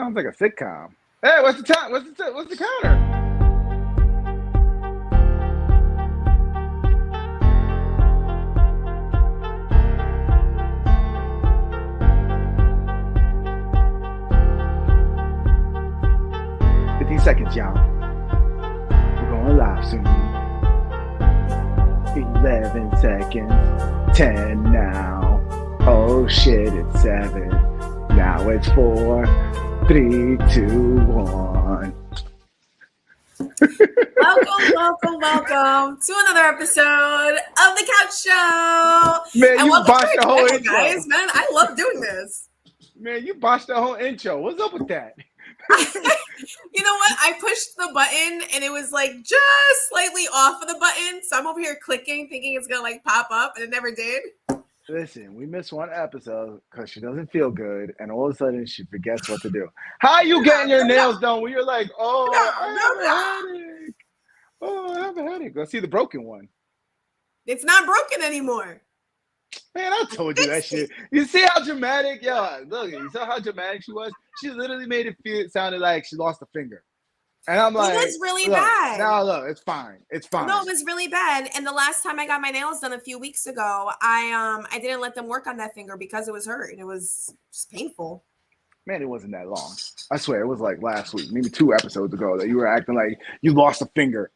Sounds like a sitcom. Hey, what's the time? What's the counter? Seconds, y'all. We're going live soon. 11 seconds. 10 now. Oh shit, it's 7. Now it's 4, 3, 2, 1. Welcome to another episode of the Couch Show. Man, you botched the whole intro, guys. Man, I love doing this. Man, you botched the whole intro. What's up with that? You know what? I pushed the button and it was like just slightly off of the button. So I'm over here clicking, thinking it's gonna like pop up, and it never did. Listen, we missed one episode because she doesn't feel good, and all of a sudden she forgets what to do. How are you getting your nails done when you're like, I have a headache? Oh, I have a headache. Let's see the broken one. It's not broken anymore. Man, I told you that shit. You see how dramatic? Yo, look, you saw how dramatic she was? She literally made it sounded like she lost a finger. And I'm like, it was really bad. No, look, it's fine. It's fine. No, it was really bad. And the last time I got my nails done a few weeks ago, I didn't let them work on that finger because it was hurt. It was just painful. Man, it wasn't that long. I swear, it was like last week, maybe 2 episodes ago, that you were acting like you lost a finger.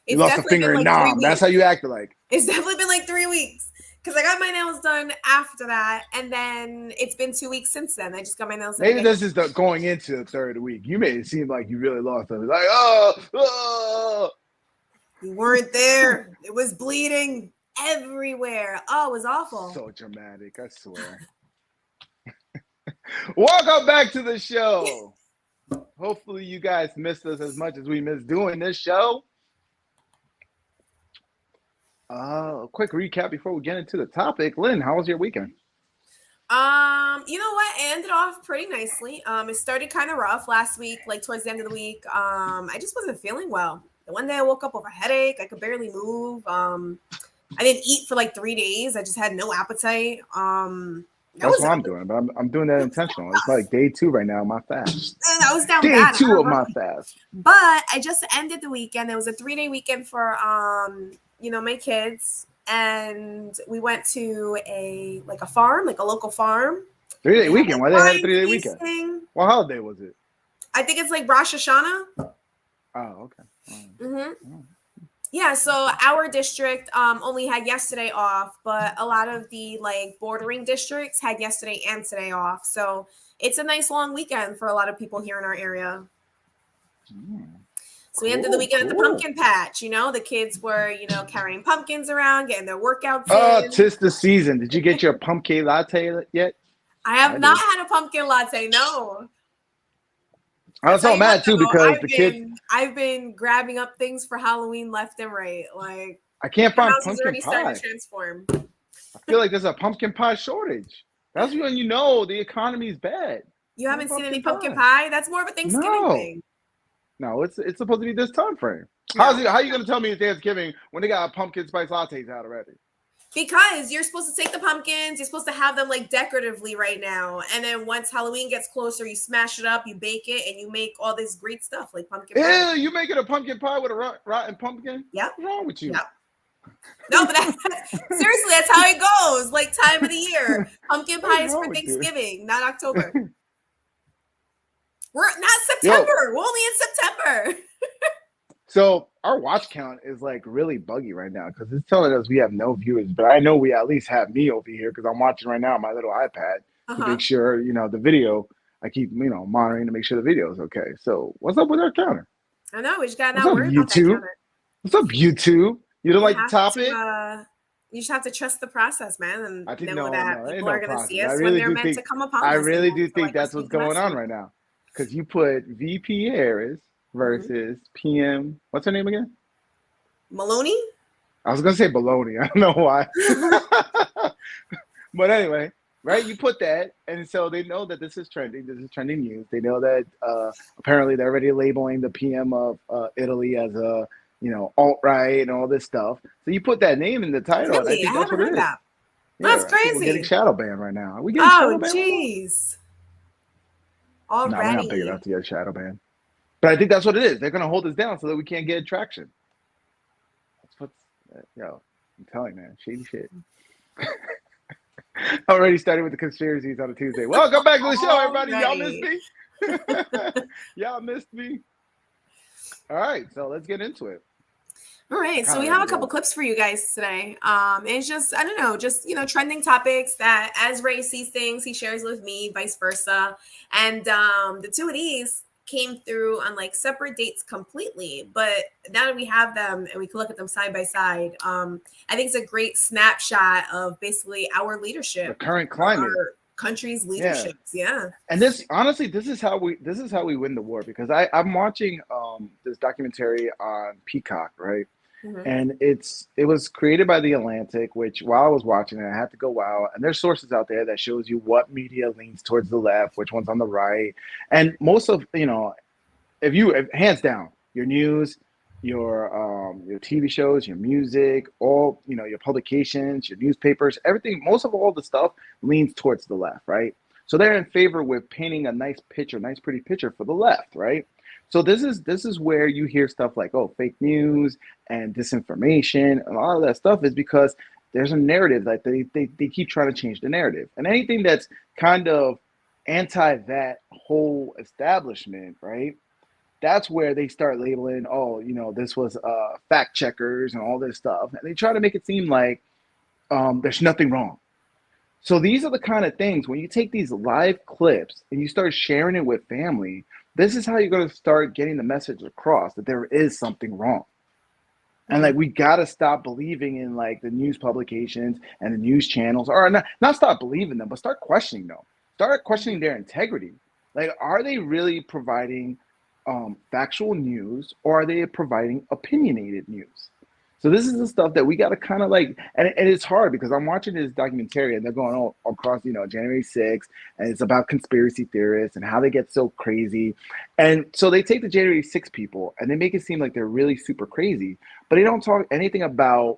You lost a finger in Nam. That's how you acted like. It's definitely been like 3 weeks. Because I got my nails done after that, and then it's been 2 weeks since then. I just got my nails done. Maybe this is going into the third week. You made it seem like you really lost them. Like, oh. You weren't there. It was bleeding everywhere. Oh, it was awful. So dramatic, I swear. Welcome back to the show. Hopefully you guys missed us as much as we missed doing this show. A quick recap before we get into the topic. Lynn, how was your weekend? You know what? It ended off pretty nicely. It started kind of rough last week, like towards the end of the week. I just wasn't feeling well. The one day I woke up with a headache. I could barely move. I didn't eat for like 3 days. I just had no appetite. That's what I'm doing, but I'm doing that intentional. It's like day 2 right now, my fast. I was down day bad. 2 of my fast. But I just ended the weekend. It was a 3-day weekend for my kids, and we went to a farm, like a local farm. 3-day weekend. Why they had a 3-day weekend? What holiday was it? I think it's like Rosh Hashanah. Oh, okay. Mm-hmm. Yeah, so our district only had yesterday off, but a lot of the like bordering districts had yesterday and today off. So it's a nice long weekend for a lot of people here in our area. So we ended the weekend at the pumpkin patch. The kids were, carrying pumpkins around, getting their workouts in. 'Tis the season. Did you get your pumpkin latte yet? I have not had a pumpkin latte, no. I was so mad too because I've been grabbing up things for Halloween left and right. Like I can't find pumpkin already pie. Starting to transform. I feel like there's a pumpkin pie shortage. That's when you know the economy is bad. You haven't seen any pumpkin pie? That's more of a Thanksgiving thing. No, it's supposed to be this time frame. How are you going to tell me it's Thanksgiving when they got pumpkin spice lattes out already? Because you're supposed to take the pumpkins, you're supposed to have them like decoratively right now, and then once Halloween gets closer, you smash it up, you bake it, and you make all this great stuff like pumpkin pie. Ew, you making a pumpkin pie with a rotten pumpkin? Yeah. What's wrong with you? Yep. No, but seriously, that's how it goes. Like time of the year, pumpkin pie is for Thanksgiving, not October. We're not September. We're only in September. So our watch count is like really buggy right now because it's telling us we have no viewers, but I know we at least have me over here because I'm watching right now on my little iPad to make sure, the video, I keep, monitoring to make sure the video is okay. So what's up with our counter? I know, we just got to worry about that counter. What's up, YouTube? You don't like the topic? You just have to trust the process, man, and I think know that people are going to see us when they're meant to come upon us. I really do think that's what's going on right now because you put VP Harris versus PM. What's her name again? Meloni? I was going to say baloney. I don't know why. But anyway, right? You put that. And so they know that this is trending. This is trending news. They know that apparently they're already labeling the PM of Italy as a, alt-right and all this stuff. So you put that name in the title. Really? I think that's what it is. That. That's crazy. We're getting shadow banned right now. Are we getting shadow banned? Oh, jeez. No, we're not big Already. enough to get a shadow ban. But I think that's what it is. They're going to hold us down so that we can't get traction. That's what's, yo, I'm telling you, man, shady shit. Already started with the conspiracies on a Tuesday. Welcome back to the show, everybody. Y'all missed me. Y'all missed me. All right, so let's get into it. All right, so we have a couple clips for you guys today. It's just, I don't know, just, trending topics that as Ray sees things, he shares with me, vice versa. And the two of these came through on like separate dates completely, but now that we have them and we can look at them side by side, I think it's a great snapshot of basically our leadership, the current climate, our country's leadership. Yeah. And this, honestly, this is how we win the war, because I'm watching this documentary on Peacock, right? Mm-hmm. And it was created by The Atlantic, which while I was watching it, I had to go, wow. And there's sources out there that shows you what media leans towards the left, which one's on the right. And most of, if hands down, your news, your TV shows, your music, all, your publications, your newspapers, everything, most of all the stuff leans towards the left, right? So they're in favor with painting a nice pretty picture for the left, right? So this is where you hear stuff like, oh, fake news and disinformation and all of that stuff is because there's a narrative that they keep trying to change the narrative. And anything that's kind of anti that whole establishment, right? That's where they start labeling, oh, this was fact checkers and all this stuff. And they try to make it seem like there's nothing wrong. So these are the kind of things, when you take these live clips and you start sharing it with family, this is how you're going to start getting the message across that there is something wrong. And like, we got to stop believing in like the news publications and the news channels, or not stop believing them, but start questioning them. Start questioning their integrity. Like, are they really providing factual news, or are they providing opinionated news? So this is the stuff that we got to kind of like, and it's hard because I'm watching this documentary and they're going all across, January 6th, and it's about conspiracy theorists and how they get so crazy. And so they take the January 6th people and they make it seem like they're really super crazy, but they don't talk anything about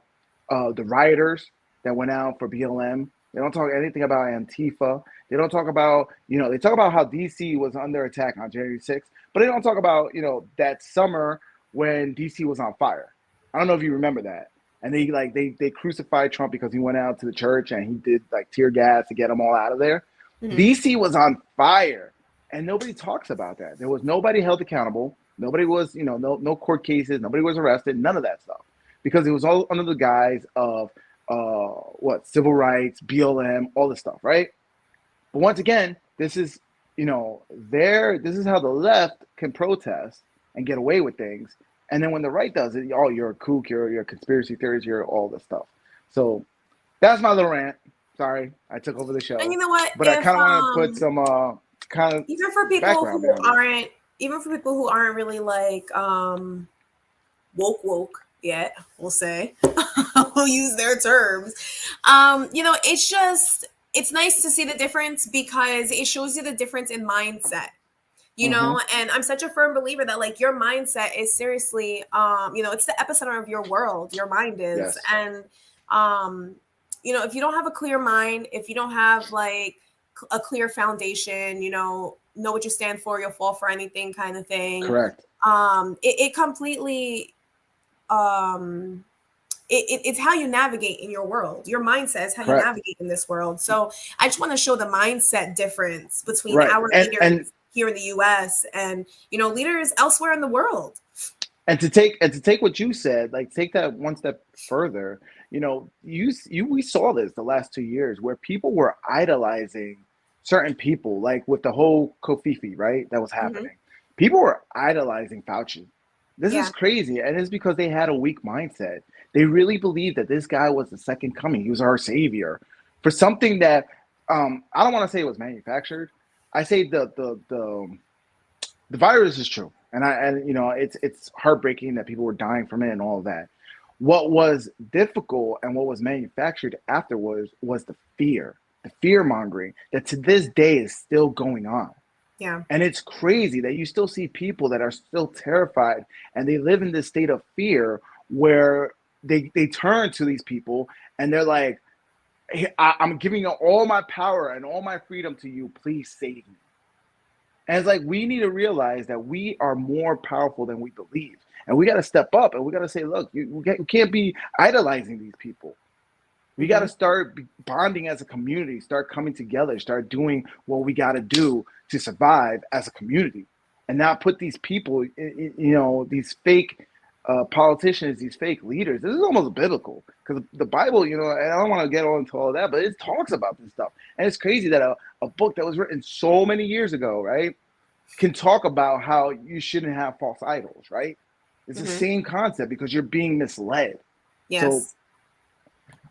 the rioters that went out for BLM. They don't talk anything about Antifa. They don't talk about, they talk about how DC was under attack on January 6th, but they don't talk about, that summer when DC was on fire. I don't know if you remember that. And they crucified Trump because he went out to the church and he did like tear gas to get them all out of there. Mm-hmm. DC was on fire, and nobody talks about that. There was nobody held accountable. Nobody was, no court cases. Nobody was arrested. None of that stuff, because it was all under the guise of civil rights, BLM, all this stuff, right? But once again, this is, this is how the left can protest and get away with things. And then when the right does it, oh, you're a kook, you're a conspiracy theorist, you're all this stuff. So that's my little rant. Sorry, I took over the show. And you know what? But I kind of want to put some kind of even for people who aren't really like woke yet, we'll say, we'll use their terms. It's nice to see the difference because it shows you the difference in mindset. And I'm such a firm believer that like your mindset is seriously, it's the epicenter of your world. Your mind is. Yes. And, if you don't have a clear mind, if you don't have like a clear foundation, know what you stand for, you'll fall for anything kind of thing. Correct. It completely, it's how you navigate in your world. Your mindset is how you navigate in this world. So I just want to show the mindset difference between our leaders here in the U.S. and leaders elsewhere in the world. And to take what you said, like take that one step further. We saw this the last 2 years where people were idolizing certain people, like with the whole Kofifi, right? That was happening. Mm-hmm. People were idolizing Fauci. This is crazy, and it's because they had a weak mindset. They really believed that this guy was the second coming. He was our savior for something that I don't want to say it was manufactured. I say the virus is true, and it's heartbreaking that people were dying from it and all of that. What was difficult and what was manufactured afterwards was the fear mongering that to this day is still going on. Yeah, and it's crazy that you still see people that are still terrified and they live in this state of fear where they turn to these people and they're like, hey, I'm giving all my power and all my freedom to you. Please save me. And it's like we need to realize that we are more powerful than we believe. And we got to step up and we got to say, look, you can't be idolizing these people. We got to start bonding as a community, start coming together, start doing what we got to do to survive as a community, and not put these people, these fake politicians, these fake leaders. This is almost biblical because the Bible, and I don't want to get into all that, but it talks about this stuff. And it's crazy that a book that was written so many years ago, right, can talk about how you shouldn't have false idols, right? It's the same concept because you're being misled. Yes. So,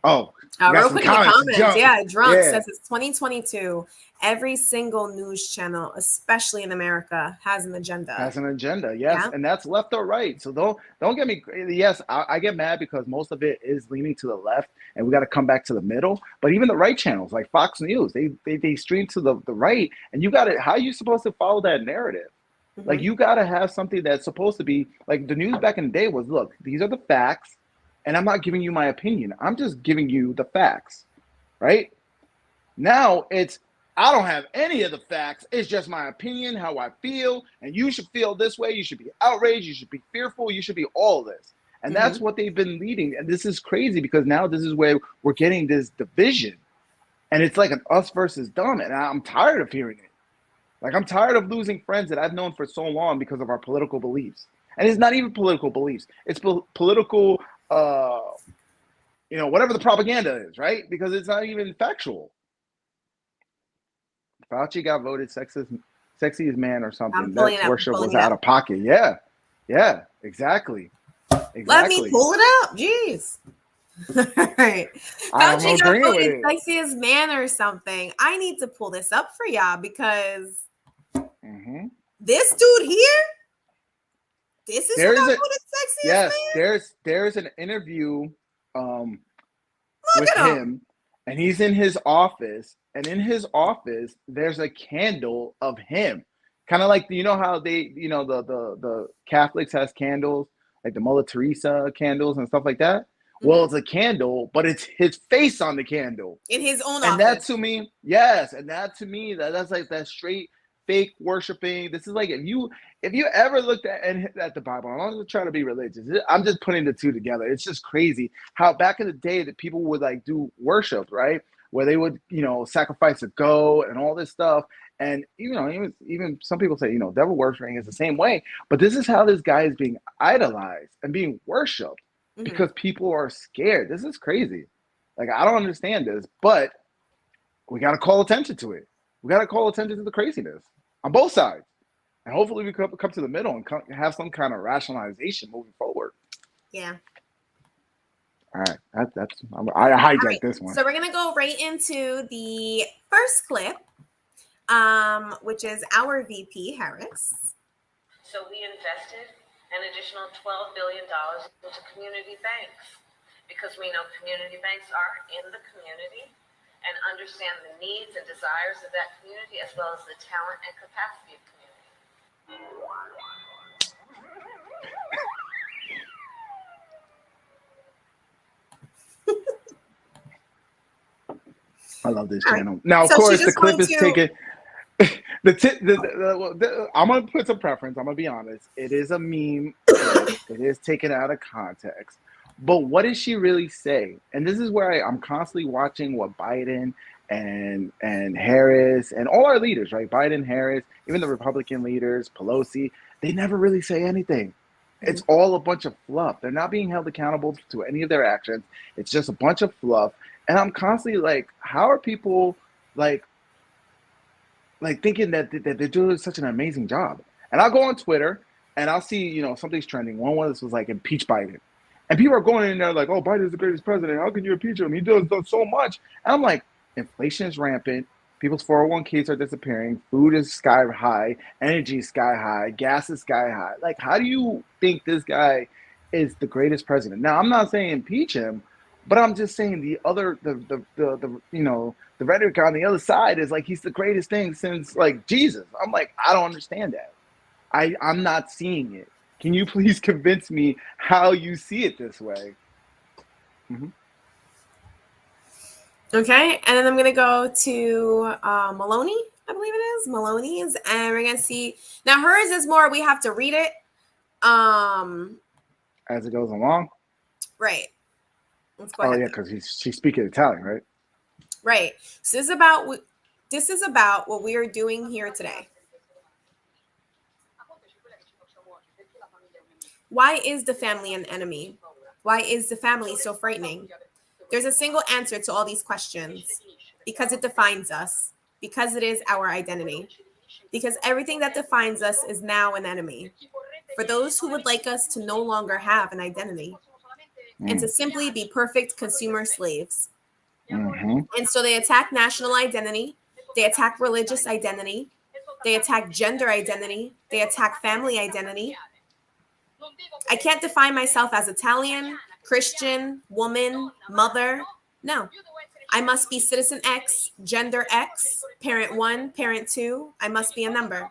oh, real quick in the comments. Yeah, Drunk says it's 2022. Every single news channel, especially in America, has an agenda. Yes. Yeah. And that's left or right. So don't get me. Yes, I get mad because most of it is leaning to the left, and we got to come back to the middle. But even the right channels, like Fox News, they stream to the right, and you got to. How are you supposed to follow that narrative? Like you got to have something that's supposed to be like the news back in the day was. Look, these are the facts. And I'm not giving you my opinion. I'm just giving you the facts, right? Now it's, I don't have any of the facts. It's just my opinion, how I feel. And you should feel this way. You should be outraged. You should be fearful. You should be all this. And that's what they've been leading. And this is crazy because now this is where we're getting this division. And it's like an us versus them. And I'm tired of hearing it. Like I'm tired of losing friends that I've known for so long because of our political beliefs. And it's not even political beliefs. It's political whatever the propaganda is, right? Because it's not even factual. Fauci got voted sexiest man or something. That worship was out of pocket. Yeah, exactly. Let me pull it up. Jeez. All right. Fauci got voted sexiest man or something. I need to pull this up for y'all because this dude here, this is who got voted sexiest man? There's an interview with him, and he's in his office, and in his office there's a candle of him, kind of like how they the Catholics has candles like the Mother Teresa candles and stuff like that. Well, it's a candle, but it's his face on the candle in his own office. And that to me, that's like that straight fake worshiping. This is like if you ever looked at the Bible, I'm not trying to be religious. I'm just putting the two together. It's just crazy how back in the day that people would like do worship, right? Where they would, sacrifice a goat and all this stuff. And even some people say, devil worshiping is the same way. But this is how this guy is being idolized and being worshipped because people are scared. This is crazy. Like I don't understand this, but we got to call attention to it. We got to call attention to the craziness on both sides. And hopefully we come to the middle and have some kind of rationalization moving forward. Yeah. All right. I hijacked this one. So we're going to go right into the first clip, which is our VP, Harris. So we invested an additional $12 billion into community banks because we know community banks are in the community and understand the needs and desires of that community as well as the talent and capacity of community. I love this channel. Now, of course, the clip is taken. I'm gonna put some preference. I'm gonna be honest. It is a meme. It is taken out of context. But what did she really say? And this is where I'm constantly watching what Biden and Harris and all our leaders, right? Biden, Harris, even the Republican leaders, Pelosi, they never really say anything. It's all a bunch of fluff. They're not being held accountable to any of their actions. It's just a bunch of fluff. And I'm constantly like, how are people like thinking that they're doing such an amazing job? And I'll go on Twitter and I'll see, something's trending. One of this was like impeach Biden. And people are going in there like, oh, Biden's the greatest president. How can you impeach him? He does so much. And I'm like, inflation is rampant. People's 401ks are disappearing. Food is sky high. Energy is sky high. Gas is sky high. Like, how do you think this guy is the greatest president? Now, I'm not saying impeach him, but I'm just saying the rhetoric on the other side is like he's the greatest thing since like Jesus. I'm like, I don't understand that. I'm not seeing it. Can you please convince me how you see it this way? Okay, and then I'm going to go to Meloni. I believe it is Meloni's, and we're gonna see now. Hers is more. We have to read it. As it goes along. Right. Let's go Oh ahead. yeah, because she's speaking Italian, right? Right. So this is about what we are doing here today. Why is the family an enemy? Why is the family so frightening? There's a single answer to all these questions. Because it defines us. Because it is our identity. Because everything that defines us is now an enemy. For those who would like us to no longer have an identity. And to simply be perfect consumer slaves. Mm-hmm. And so they attack national identity. They attack religious identity. They attack gender identity. They attack family identity. I can't define myself as Italian, Christian, woman, mother. No. I must be citizen X, gender X, parent 1, parent 2. I must be a number.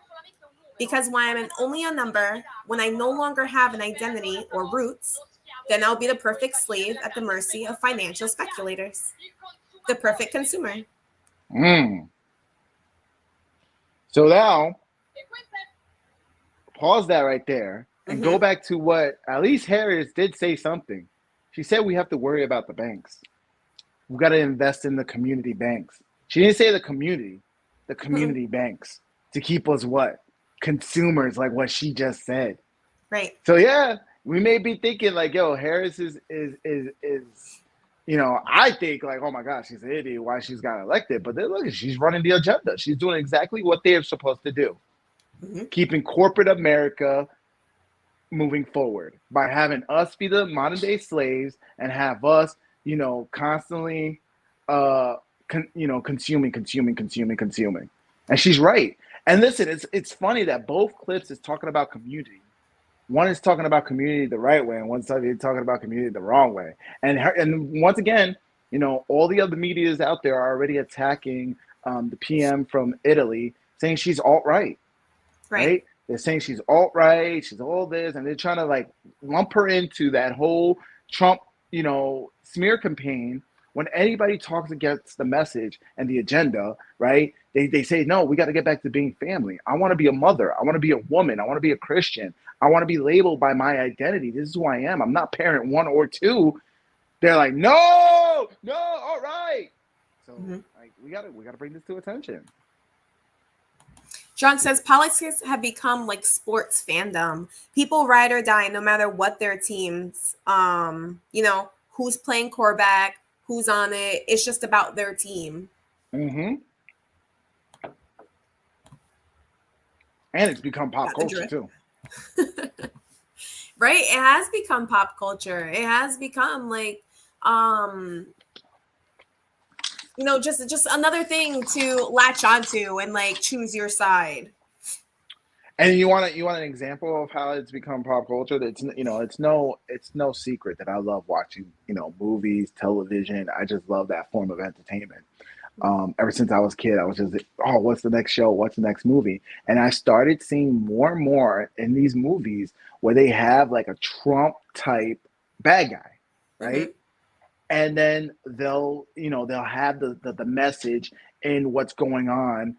Because when I'm only a number, when I no longer have an identity or roots, then I'll be the perfect slave at the mercy of financial speculators. The perfect consumer. So now, pause that right there and go back to what at least Harris did say something. She said we have to worry about the banks. We've got to invest in the community banks. She didn't say the community banks to keep us what? Consumers, like what she just said. Right. So yeah, we may be thinking like, yo, Harris is you know, I think like, oh my gosh, she's an idiot. Why she's got elected? But then look, she's running the agenda. She's doing exactly what they're supposed to do, keeping corporate America moving forward by having us be the modern day slaves and have us, you know, constantly, consuming. And she's right. And listen, it's funny that both clips is talking about community. One is talking about community the right way, and one's talking about community the wrong way. And once again, you know, all the other medias out there are already attacking the PM from Italy, saying she's alt-right, right? They're saying she's alt-right, she's all this, and they're trying to like lump her into that whole Trump, you know, smear campaign. When anybody talks against the message and the agenda, right? They say, no, we got to get back to being family. I want to be a mother. I want to be a woman. I want to be a Christian. I want to be labeled by my identity. This is who I am. I'm not parent 1 or 2. They're like, no, all right. So like, we gotta bring this to attention. John says politics have become like sports fandom. People ride or die no matter what their teams. You know, who's playing quarterback, who's on it. It's just about their team. And it's become pop culture too. Right? It has become pop culture. It has become like you know, just another thing to latch onto and like choose your side. And you want an example of how it's become pop culture? It's, you know, it's no secret that I love watching, you know, movies, television. I just love that form of entertainment. Ever since I was a kid, I was just, oh, what's the next show? What's the next movie? And I started seeing more and more in these movies where they have like a Trump type bad guy, right? And then they'll have the message in what's going on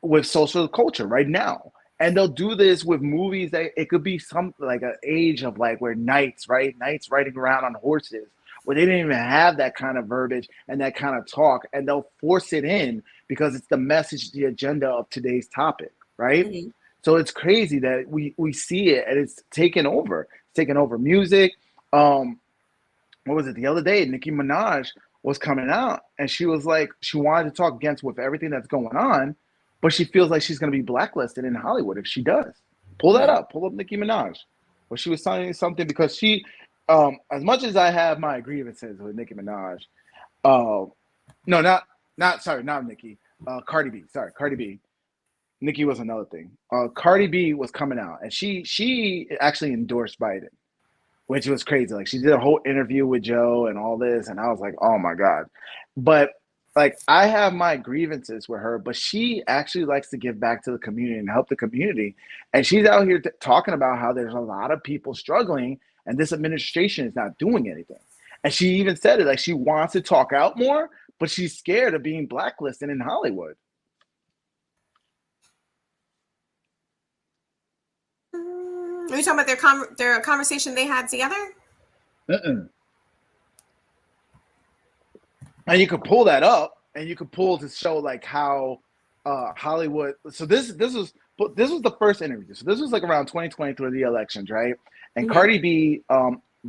with social culture right now. And they'll do this with movies that it could be something like an age of like where knights riding around on horses, where they didn't even have that kind of verbiage and that kind of talk, and they'll force it in because it's the message, the agenda of today's topic, right? So it's crazy that we see it and it's taken over. It's taken over music. What was it the other day? Nicki Minaj was coming out and she was like, she wanted to talk against with everything that's going on, but she feels like she's going to be blacklisted in Hollywood if she does. Pull up Nicki Minaj. Well, she was saying something because she, as much as I have my grievances with Nicki Minaj, not Nicki, Cardi B. Sorry, Cardi B. Nicki was another thing. Cardi B was coming out and she actually endorsed Biden, which was crazy. Like she did a whole interview with Joe and all this, and I was like, oh my God. But like I have my grievances with her, but she actually likes to give back to the community and help the community. And she's out here talking about how there's a lot of people struggling and this administration is not doing anything. And she even said it, like she wants to talk out more, but she's scared of being blacklisted in Hollywood. Are you talking about their conversation they had together? And you could pull that up, and you could pull to show like how Hollywood. So this was the first interview. So this was like around 2020 through the elections, right? And Cardi B,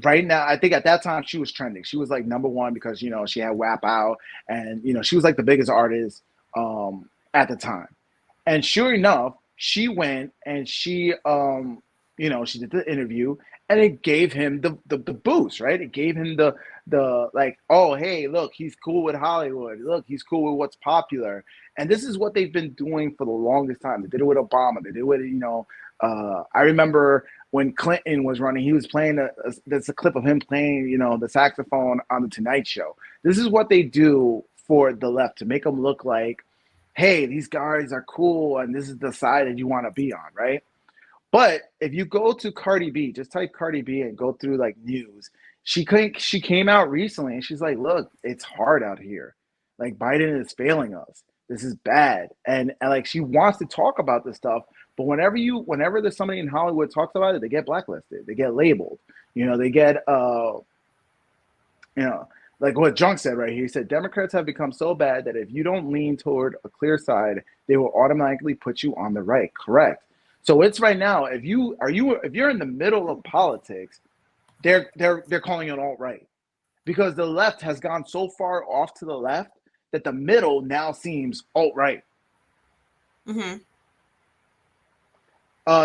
right now, I think at that time she was trending. She was like number one because she had WAP out, and she was like the biggest artist at the time. And sure enough, she went and she she did the interview, and it gave him the boost, right? It gave him the like, oh hey, look, he's cool with Hollywood. Look, he's cool with what's popular. And this is what they've been doing for the longest time. They did it with Obama. They did it with I remember when Clinton was running, he was playing there's a clip of him playing the saxophone on the Tonight Show. This is what they do for the left to make them look like, hey, these guys are cool and this is the side that you want to be on, right? But if you go to Cardi B, just type Cardi B and go through like news, she came out recently and she's like, look, it's hard out here. Like Biden is failing us. This is bad. And like she wants to talk about this stuff, but whenever there's somebody in Hollywood talks about it, they get blacklisted. They get labeled. They get like what Junk said right here. He said Democrats have become so bad that if you don't lean toward a clear side, they will automatically put you on the right. Correct. So it's right now. If you're in the middle of politics, they're calling it alt-right, because the left has gone so far off to the left that the middle now seems alt-right.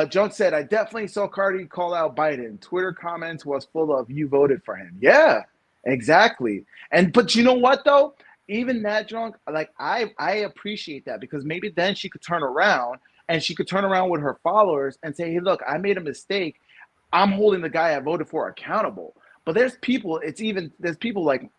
Junk said, I definitely saw Cardi call out Biden. Twitter comments was full of "you voted for him." Yeah, exactly. But you know what though? Even that, Junk, like I appreciate that, because maybe then she could turn around. And she could turn around with her followers and say, hey, look, I made a mistake. I'm holding the guy I voted for accountable. But there's people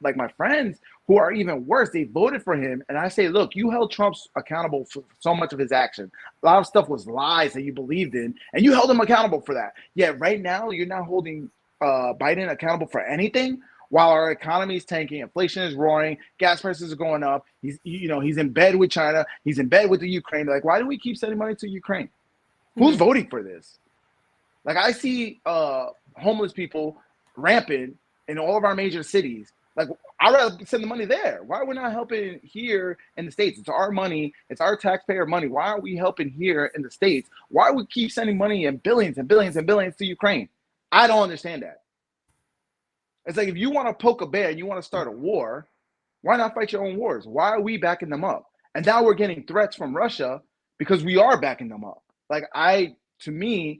like my friends who are even worse. They voted for him. And I say, look, you held Trump accountable for so much of his action. A lot of stuff was lies that you believed in, and you held him accountable for that. Yet right now, you're not holding Biden accountable for anything. While our economy is tanking, inflation is roaring, gas prices are going up. He's in bed with China. He's in bed with the Ukraine. Like, why do we keep sending money to Ukraine? Who's voting for this? Like, I see homeless people rampant in all of our major cities. Like, I'd rather send the money there. Why are we not helping here in the States? It's our money. It's our taxpayer money. Why are we helping here in the States? Why do we keep sending money in billions and billions and billions to Ukraine? I don't understand that. It's like, if you want to poke a bear and you want to start a war, why not fight your own wars? Why are we backing them up? And now we're getting threats from Russia because we are backing them up. Like, to me,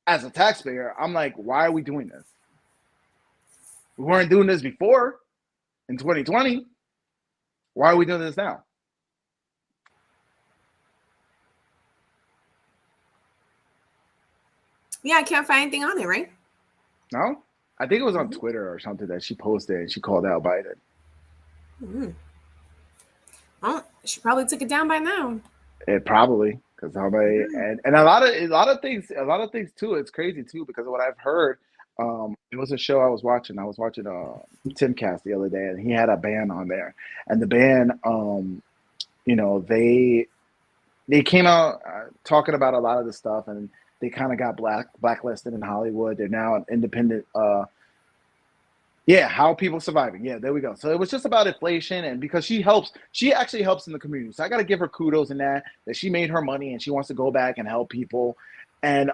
as a taxpayer, I'm like, why are we doing this? We weren't doing this before in 2020. Why are we doing this now? Yeah, I can't find anything on it, right? No? I think it was on Twitter or something that she posted and she called out Biden. Oh, she probably took it down by now. It probably, because and a lot of things too. It's crazy too, because of what I've heard. It was a show I was watching. I was watching Timcast the other day, and he had a band on there, and the band, they came out talking about a lot of the stuff, and they kind of got blacklisted in Hollywood. They're now an independent. How people surviving. Yeah, there we go. So it was just about inflation, and because she actually helps in the community. So I got to give her kudos in that she made her money and she wants to go back and help people, and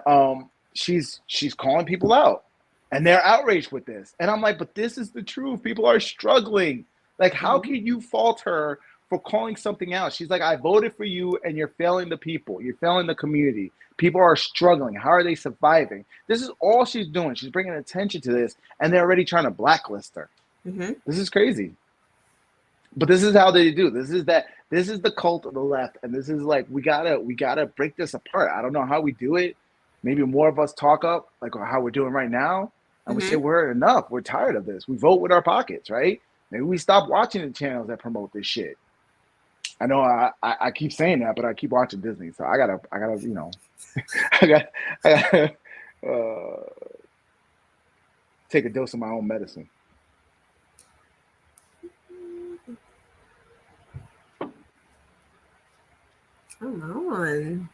she's calling people out, and they're outraged with this, and I'm like, but this is the truth. People are struggling. Like, how can you fault her for calling something out? She's like, I voted for you and you're failing the people. You're failing the community. People are struggling. How are they surviving? This is all she's doing. She's bringing attention to this, and they're already trying to blacklist her. This is crazy. But this is how they do. This is the cult of the left, and this is like, we gotta break this apart. I don't know how we do it. Maybe more of us talk up like how we're doing right now, and we say we're enough. We're tired of this. We vote with our pockets, right? Maybe we stop watching the channels that promote this shit. I know I keep saying that, but I keep watching Disney, so I gotta I gotta take a dose of my own medicine. Come on.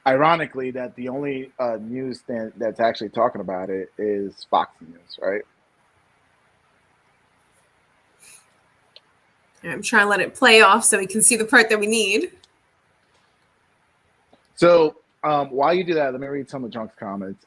Ironically, that the only news that's actually talking about it is Fox News, right? I'm trying to let it play off so we can see the part that we need. So while you do that, let me read some of Junk's comments.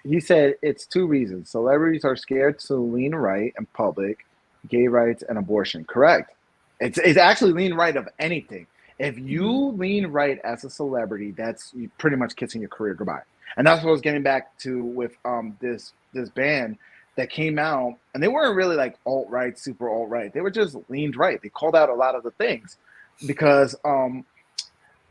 He said it's two reasons. Celebrities are scared to lean right in public, gay rights and abortion. Correct. It's actually lean right of anything. If you lean right as a celebrity, that's pretty much kissing your career goodbye. And that's what I was getting back to with this band that came out, and they weren't really like alt right, super alt right. They were just leaned right. They called out a lot of the things because a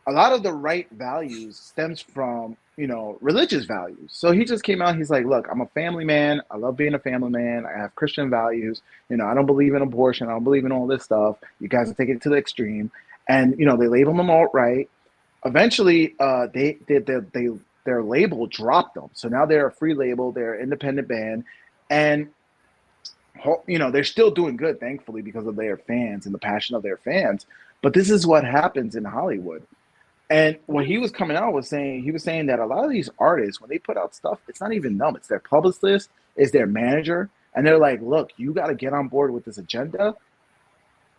lot of the right values stems from religious values. So he just came out, he's like, look, I'm a family man, I love being a family man, I have Christian values, I don't believe in abortion, I don't believe in all this stuff, you guys are taking it to the extreme. And they labeled him alt right. Eventually their label dropped them, so now they're a free label, they're an independent band. And they're still doing good, thankfully, because of their fans and the passion of their fans. But this is what happens in Hollywood. And what he was coming out was saying, he was saying that a lot of these artists, when they put out stuff, it's not even them. It's their publicist, it's their manager. And they're like, look, you got to get on board with this agenda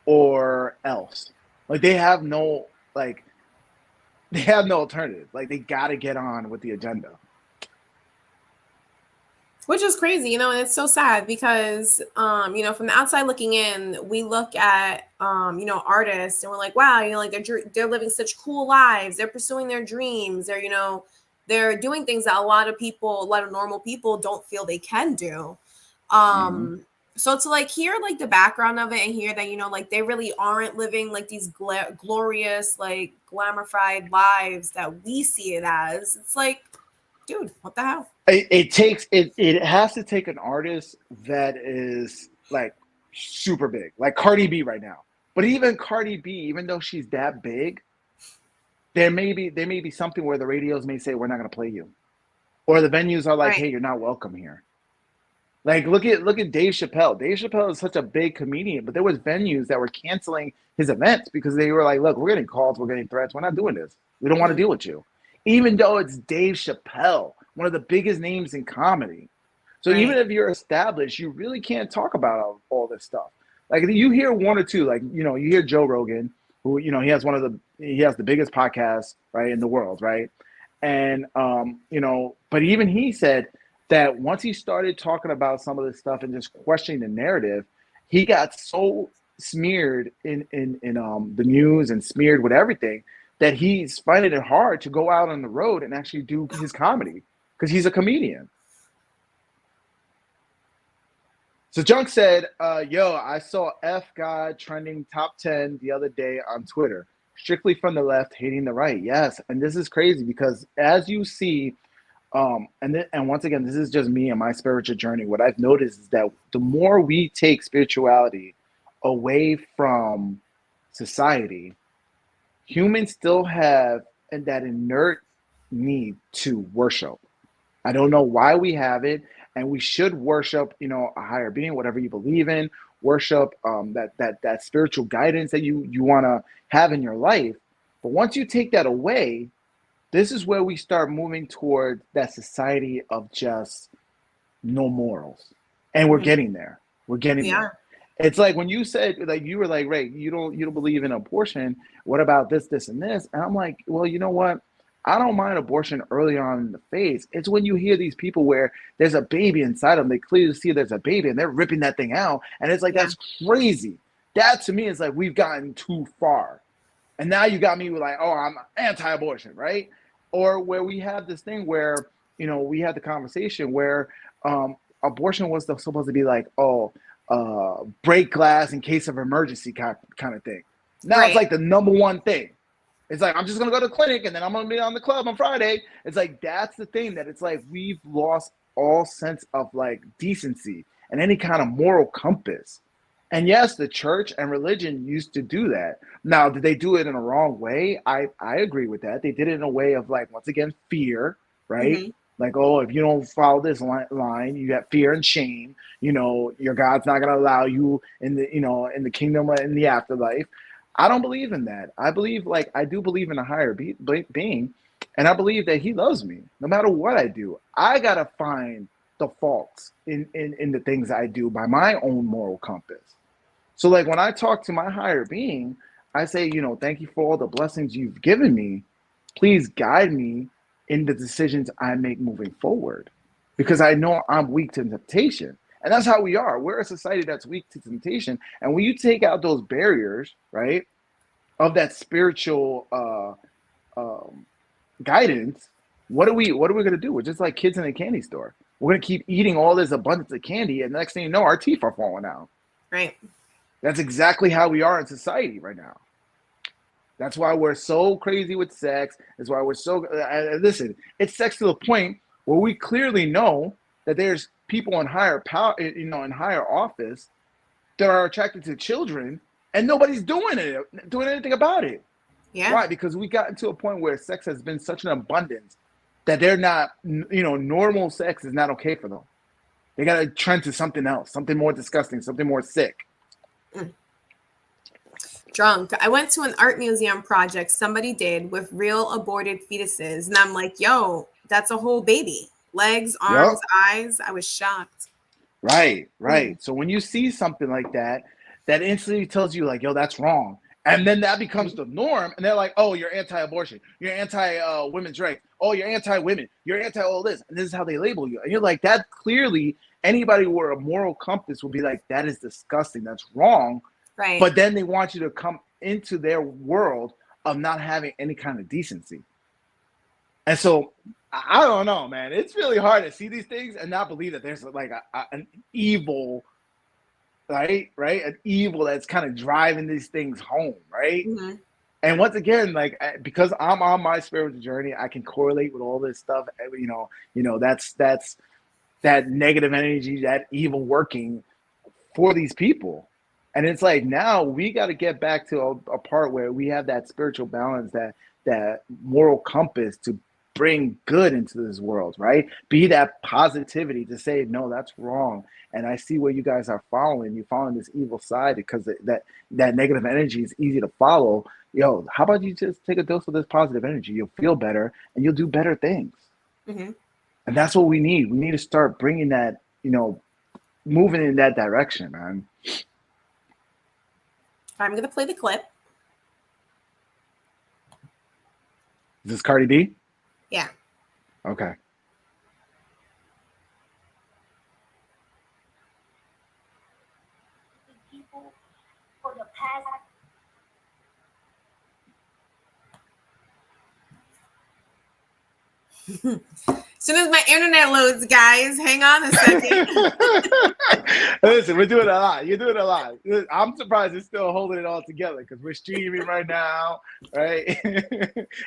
or else. Like they have no alternative. Like they got to get on with the agenda. Which is crazy, and it's so sad because, from the outside looking in, we look at, artists and we're like, wow, like they're living such cool lives. They're pursuing their dreams. They're doing things that a lot of normal people don't feel they can do. So to like hear like the background of it and hear that, like they really aren't living like these glorious, like glamorified lives that we see it as, it's like, dude, what the hell? It has to take an artist that is like super big, like Cardi B right now. But even Cardi B, even though she's that big, there may be something where the radios may say we're not going to play you, or the venues are like, hey, you're not welcome here. Like look at Dave Chappelle. Dave Chappelle is such a big comedian, but there was venues that were canceling his events because they were like, look, we're getting calls, we're getting threats, we're not doing this. We don't want to deal with you, even though it's Dave Chappelle, one of the biggest names in comedy. So even if you're established, you really can't talk about all this stuff. Like you hear one or two, like, you hear Joe Rogan, who, he has the biggest podcast, right, in the world, right? And, but even he said that once he started talking about some of this stuff and just questioning the narrative, he got so smeared in the news and smeared with everything that he's finding it hard to go out on the road and actually do his comedy because he's a comedian. So Junk said, yo, I saw F God trending top 10 the other day on Twitter, strictly from the left, hating the right. Yes, and this is crazy because as you see, and once again, this is just me and my spiritual journey. What I've noticed is that the more we take spirituality away from society, humans still have that inert need to worship. I don't know why we have it, and we should worship, a higher being, whatever you believe in. Worship that spiritual guidance that you want to have in your life. But once you take that away, this is where we start moving toward that society of just no morals, and we're getting there. We're getting there. It's like when you said, like, you were like, Ray, you don't believe in abortion. What about this, and this? And I'm like, well, you know what? I don't mind abortion early on in the phase. It's when you hear these people where there's a baby inside them, they clearly see there's a baby and they're ripping that thing out. And it's like, that's crazy. That to me is like, we've gotten too far. And now you got me with like, oh, I'm anti-abortion, right? Or where we have this thing where, we had the conversation where abortion was supposed to be like, break glass in case of emergency kind of thing. Now it's like the number one thing. It's like, I'm just going to go to the clinic and then I'm going to be on the club on Friday. It's like, that's the thing, that it's like we've lost all sense of like decency and any kind of moral compass. And yes, the church and religion used to do that. Now, did they do it in a wrong way? I agree with that. They did it in a way of like, once again, fear, right? Mm-hmm. Like, oh, if you don't follow this line, you got fear and shame. Your God's not going to allow you in the kingdom or in the afterlife. I don't believe in that. I do believe in a higher being, And I believe that he loves me no matter what I do. I got to find the faults in the things I do by my own moral compass. So, like, when I talk to my higher being, I say, thank you for all the blessings you've given me. Please guide me in the decisions I make moving forward, because I know I'm weak to temptation. And that's how we are. We're a society that's weak to temptation. And when you take out those barriers, right, of that spiritual guidance, what are we going to do? We're just like kids in a candy store. We're going to keep eating all this abundance of candy, and the next thing you know, our teeth are falling out. Right. That's exactly how we are in society right now. That's why we're so crazy with sex. That's why we're so listen. It's sex to the point where we clearly know that there's people in higher power, in higher office, that are attracted to children, and nobody's doing anything about it. Yeah. Why? Because we got to a point where sex has been such an abundance that they're not, normal sex is not okay for them. They got to trend to something else, something more disgusting, something more sick. Drunk. I went to an art museum project somebody did with real aborted fetuses, and I'm like, yo, that's a whole baby. Legs, arms, eyes. I was shocked. Right. So when you see something like that, that instantly tells you, like, yo, that's wrong. And then that becomes the norm. And they're like, oh, you're anti-abortion. You're anti-women's rights. Oh, you're anti-women. You're anti-all this. And this is how they label you. And you're like, that clearly, anybody with a moral compass would be like, that is disgusting. That's wrong. Right. But then they want you to come into their world of not having any kind of decency. And so, I don't know, man. It's really hard to see these things and not believe that there's like an evil, right? An evil that's kind of driving these things home, right? Mm-hmm. And once again, like, because I'm on my spiritual journey, I can correlate with all this stuff. That's that negative energy, that evil working for these people. And it's like, now we got to get back to a part where we have that spiritual balance, that moral compass to bring good into this world, right? Be that positivity to say, no, that's wrong. And I see where you guys are following. You're following this evil side because that negative energy is easy to follow. Yo, how about you just take a dose of this positive energy? You'll feel better and you'll do better things. Mm-hmm. And that's what we need. We need to start bringing that, moving in that direction, man. I'm going to play the clip. Is this Cardi B? Yeah. Okay. People for the past. As soon as my internet loads, guys, hang on a second. Listen, we're doing a lot. You're doing a lot. I'm surprised it's still holding it all together because we're streaming right now, right?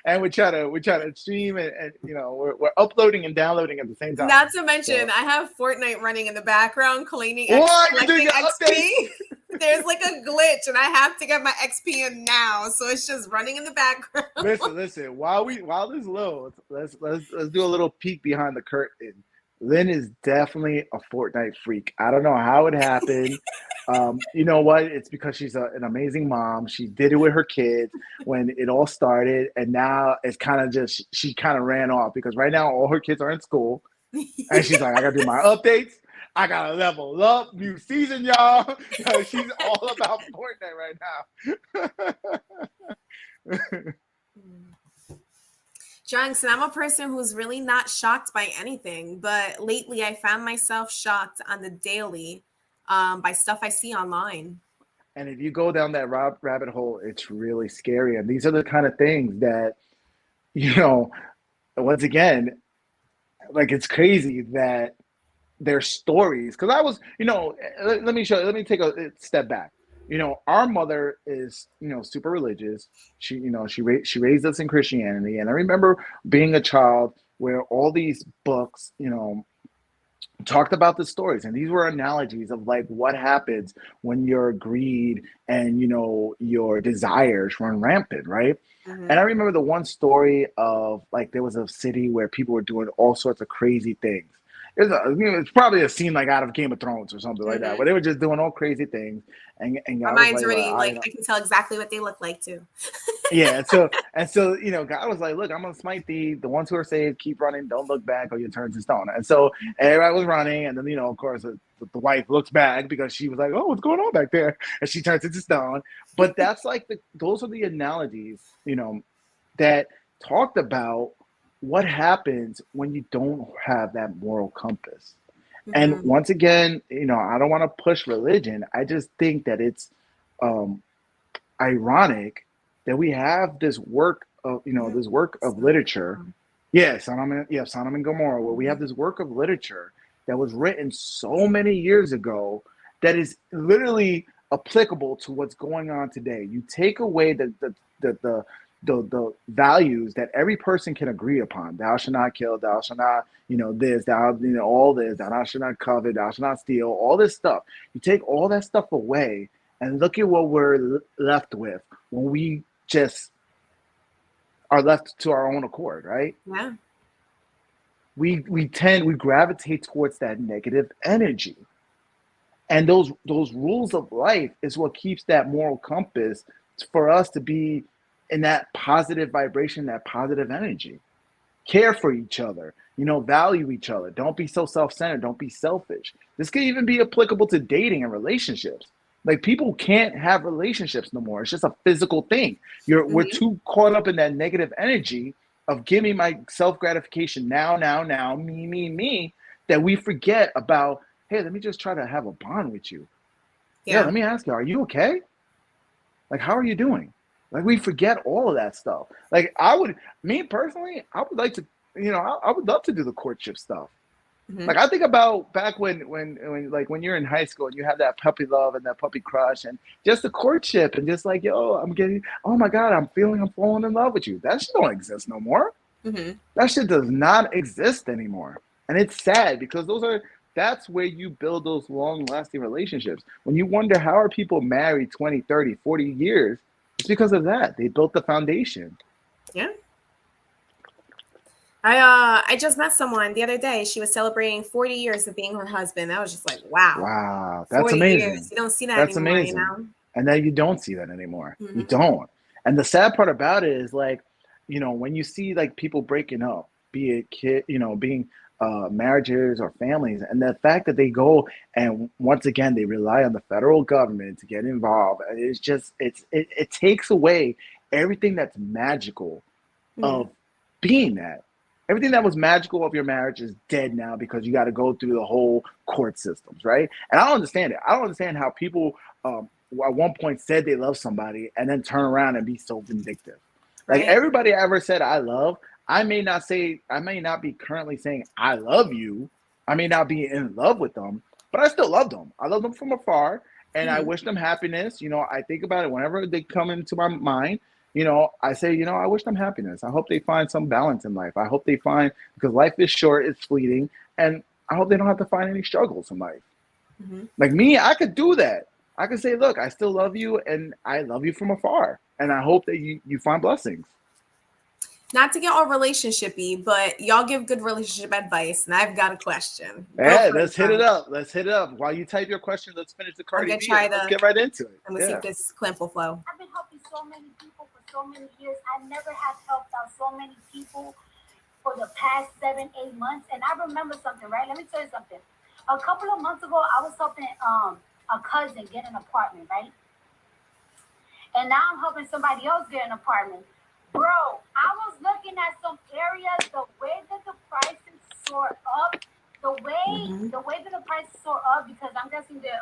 And we're trying to stream and we're uploading and downloading at the same time. Not to mention, I have Fortnite running in the background, collecting XP. There's like a glitch, and I have to get my XP in now, so it's just running in the background. Listen. While this loads, let's do a little peek behind the curtain. Lynn is definitely a Fortnite freak. I don't know how it happened. You know what? It's because she's an amazing mom. She did it with her kids when it all started, and now it's kind of just she kind of ran off because right now all her kids are in school, and she's like, I gotta do my updates. I gotta level up. New season, y'all. She's all about Fortnite right now. Johnson, I'm a person who's really not shocked by anything, but lately I found myself shocked on the daily by stuff I see online. And if you go down that rabbit hole, it's really scary. And these are the kind of things that, once again, like, it's crazy that their stories, because I was, let me take a step back. Our mother is, super religious. She raised us in Christianity. And I remember being a child where all these books, talked about the stories. And these were analogies of like what happens when your greed and, your desires run rampant, right? Mm-hmm. And I remember the one story of like, there was a city where people were doing all sorts of crazy things. it's probably a scene like out of Game of Thrones or something like that, where they were just doing all crazy things, and My God was mind's like, already well, like I can tell exactly what they look like too. yeah, and so God was like, look, I'm gonna smite the ones who are saved, keep running, don't look back, or you turn to stone. And so everybody was running, and then of course the wife looks back because she was like, oh, what's going on back there, and she turns into stone. But that's like those are the analogies that talked about what happens when you don't have that moral compass. And once again, I don't want to push religion. I just think that it's ironic that we have this work of literature. Sodom and Gomorrah, where we have this work of literature that was written so many years ago that is literally applicable to what's going on today. You take away the values that every person can agree upon. Thou shalt not kill, thou shalt not, this, thou, all this, thou shalt not covet, thou shalt not steal, all this stuff. You take all that stuff away and look at what we're left with when we just are left to our own accord, right? Yeah. We gravitate towards that negative energy. And those rules of life is what keeps that moral compass for us to be in that positive vibration, that positive energy. Care for each other, value each other. Don't be so self-centered. Don't be selfish. This could even be applicable to dating and relationships. Like, people can't have relationships no more. It's just a physical thing. We're too caught up in that negative energy of give me my self-gratification now, me, that we forget about, hey, let me just try to have a bond with you. Yeah, let me ask you, are you okay? Like, how are you doing? Like, we forget all of that stuff. Like, me personally, I would like to, I would love to do the courtship stuff. Like, I think about back when you're in high school and you have that puppy love and that puppy crush and just the courtship and just like, yo, oh my God, I'm falling in love with you. That shit don't exist no more. That shit does not exist anymore. And it's sad because that's where you build those long-lasting relationships. When you wonder how are people married 20, 30, 40 years, it's because of that. They built the foundation. Yeah. I just met someone the other day. She was celebrating 40 years of being her husband. I was just like, wow. Wow. That's 40 amazing. years. You don't see that That's anymore, amazing. And then you don't see that anymore. You don't. And the sad part about it is, like, when you see like people breaking up, be it being marriages or families, and the fact that they go and once again they rely on the federal government to get involved, it's just it takes away everything that's magical of being that. Everything that was magical of your marriage is dead now because you got to go through the whole court systems, right? And I don't understand it. I don't understand how people at one point said they love somebody and then turn around and be so vindictive. Like, everybody I ever said I love, I may not be currently saying I love you. I may not be in love with them, but I still love them. I love them from afar, and I wish them happiness. I think about it whenever they come into my mind. I say, I wish them happiness. I hope they find some balance in life. I hope they find, because life is short, it's fleeting, and I hope they don't have to find any struggles in life. Like me, I could do that. I could say, look, I still love you, and I love you from afar, and I hope that you find blessings. Not to get all relationship-y, but y'all give good relationship advice, and I've got a question. Yeah, let's hit it up. While you type your question, let's finish the Cardi B. Let's get right into it. And we'll see if this clamp will flow. I've been helping so many people for so many years. I never have helped out so many people for the past 7-8 months. And I remember something, right? Let me tell you something. A couple of months ago, I was helping a cousin get an apartment, right? And now I'm helping somebody else get an apartment. Bro, I was looking at some areas, the way that the prices soar up, the way that the prices soar up, because I'm guessing that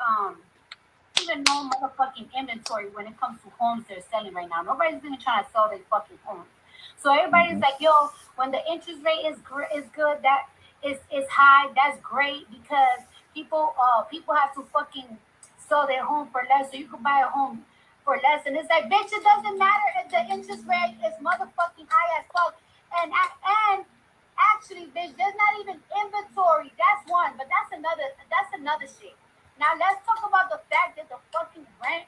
even no motherfucking inventory when it comes to homes they're selling right now. Nobody's even trying to sell their fucking homes. So everybody's like, yo, when the interest rate is good, that is high, that's great because people have to fucking sell their home for less, so you can buy a home for less. And it's like, bitch, it doesn't matter if the interest rate is motherfucking high as fuck. And actually, bitch, there's not even inventory. That's one, but that's another shit. Now let's talk about the fact that the fucking rent.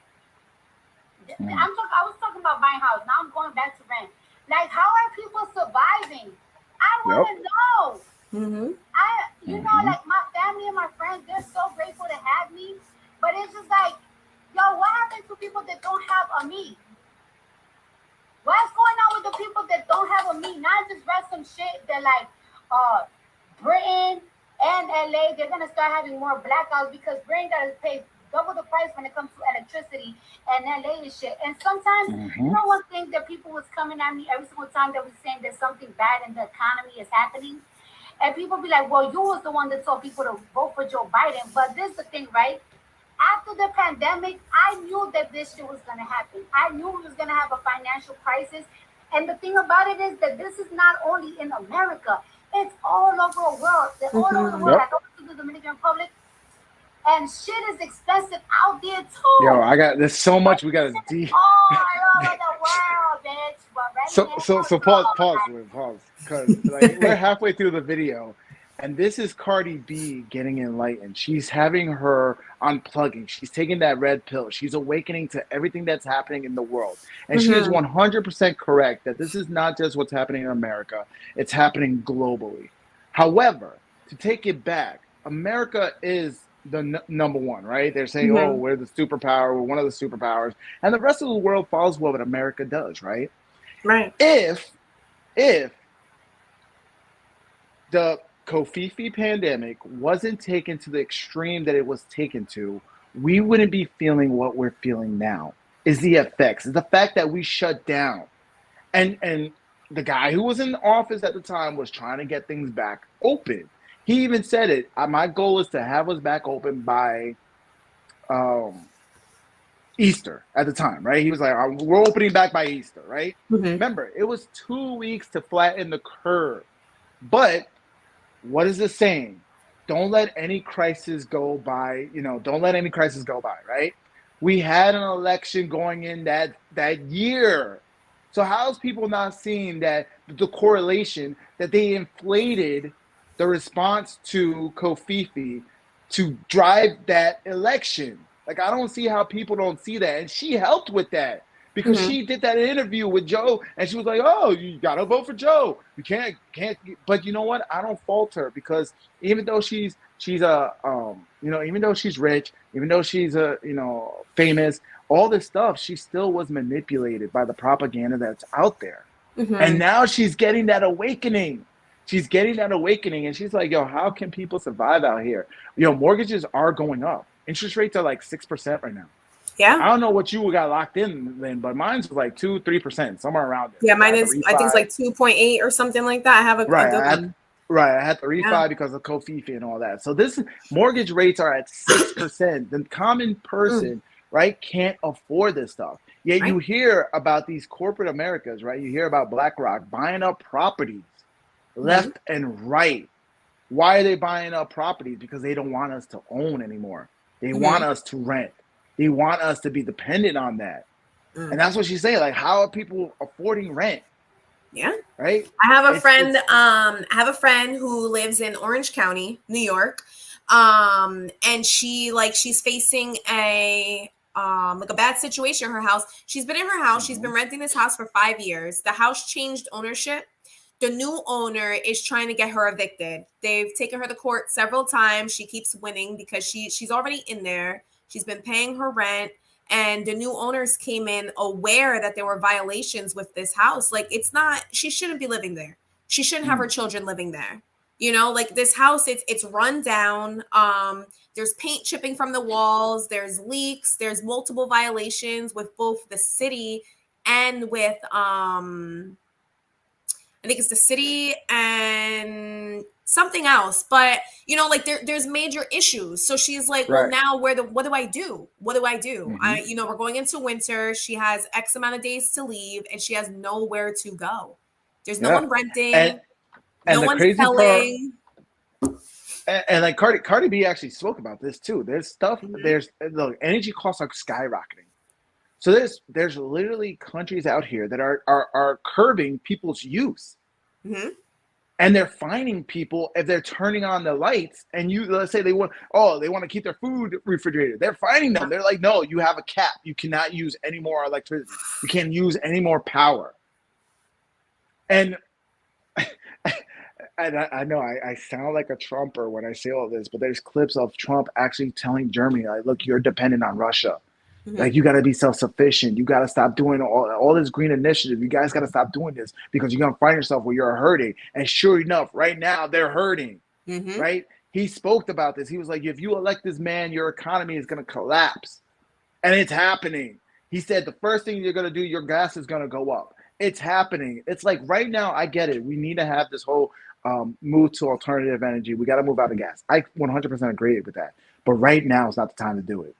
I was talking about buying house. Now I'm going back to rent. Like, how are people surviving? I want to know. You know, like my family and my friends, they're so grateful to have me. But it's just like, yo, what happens to people that don't have a me? What's going on with the people that don't have a me? Now I just read some shit that like Britain and LA, they're gonna start having more blackouts because Britain gotta pay double the price when it comes to electricity and LA and shit. And sometimes, you know, one thing that people was coming at me every single time that was saying that something bad in the economy is happening. And people be like, well, you was the one that told people to vote for Joe Biden. But this is the thing, right? After the pandemic, I knew that this shit was going to happen. I knew we was going to have a financial crisis. And the thing about it is that this is not only in America. It's all over the world. They're all over the world. I go to the Dominican Republic, and shit is expensive out there, too. Yo, there's so much we got to deep. All over the world, bitch. But right So pause, because like we're halfway through the video, and this is Cardi B getting enlightened. She's having her unplugging. She's taking that red pill. She's awakening to everything that's happening in the world, and she is 100% correct that this is not just what's happening in America; it's happening globally. However, to take it back, America is the number one, right? They're saying, oh, we're the superpower, we're one of the superpowers, and the rest of the world follows what America does, right? Right. If the Kofifi pandemic wasn't taken to the extreme that it was taken to, we wouldn't be feeling what we're feeling now. Is the effects, is the fact that we shut down. And the guy who was in office at the time was trying to get things back open. He even said it. My goal is to have us back open by Easter at the time, right? He was like, we're opening back by Easter, right? Remember, it was 2 weeks to flatten the curve. But what is it saying? Don't let any crisis go by, don't let any crisis go by, right? We had an election going in that year. So how's people not seeing that the correlation that they inflated the response to Kofifi to drive that election? Like, I don't see how people don't see that. And she helped with that because she did that interview with Joe, and she was like, oh, you got to vote for Joe. You can't. But you know what? I don't fault her because even though she's a, even though she's rich, even though she's famous, all this stuff, she still was manipulated by the propaganda that's out there. And now she's getting that awakening. She's getting that awakening, and she's like, yo, how can people survive out here? Mortgages are going up. Interest rates are like 6% right now. Yeah. I don't know what you got locked in then, but mine's was like 2-3%, somewhere around there. Yeah, mine is, I think it's like 2.8 or something like that. I have a good one. I had to refi because of Kofifi and all that. So this mortgage rates are at 6%. The common person, right, can't afford this stuff. Yet you hear about these corporate Americas, right? You hear about BlackRock buying up properties left and right. Why are they buying up properties? Because they don't want us to own anymore. They want us to rent. They want us to be dependent on that. And that's what she's saying. Like, how are people affording rent? Yeah. Right. I have a friend who lives in Orange County, New York. And she's facing a bad situation in her house. She's been in her house. She's been renting this house for 5 years. The house changed ownership. The new owner is trying to get her evicted. They've taken her to court several times. She keeps winning because she's already in there. She's been paying her rent, and the new owners came in aware that there were violations with this house. Like, she shouldn't be living there. She shouldn't have her children living there. Like this house, it's run down. There's paint chipping from the walls. There's leaks. There's multiple violations with both the city and with, I think it's the city and something else, but there's major issues. So she's like, well, now what do I do? What do I do? We're going into winter. She has X amount of days to leave, and she has nowhere to go. There's no one renting, and no one's selling. And like Cardi B actually spoke about this too. There's stuff. Look, energy costs are skyrocketing. So there's literally countries out here that are curbing people's use. And they're fining people if they're turning on the lights, and let's say they want to keep their food refrigerated. They're fining them. They're like, no, you have a cap. You cannot use any more electricity. You can't use any more power. And I know I sound like a Trumper when I say all this, but there's clips of Trump actually telling Germany, like, look, you're dependent on Russia. Like, you got to be self-sufficient. You got to stop doing all this green initiative. You guys got to stop doing this because you're going to find yourself where you're hurting. And sure enough, right now they're hurting, right? He spoke about this. He was like, if you elect this man, your economy is going to collapse. And it's happening. He said the first thing you're going to do, your gas is going to go up. It's happening. It's like right now, I get it. We need to have this whole move to alternative energy. We got to move out of gas. I 100% agree with that. But right now is not the time to do it.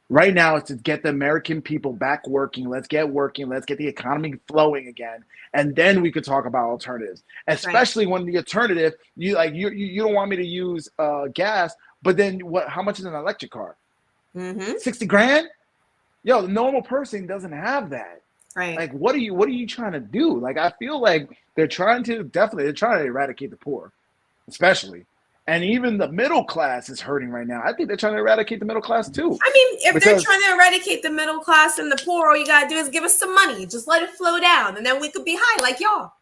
Right now, it's to get the American people back working. Let's get working. Let's get the economy flowing again, and then we could talk about alternatives. Especially when the alternative, you don't want me to use gas, but then what? How much is an electric car? 60 grand? Yo, the normal person doesn't have that. Right. Like, what are you trying to do? Like, I feel like they're trying to eradicate the poor, especially. And even the middle class is hurting right now. I think they're trying to eradicate the middle class too. I mean, if they're trying to eradicate the middle class and the poor, all you gotta do is give us some money. Just let it flow down, and then we could be high like y'all.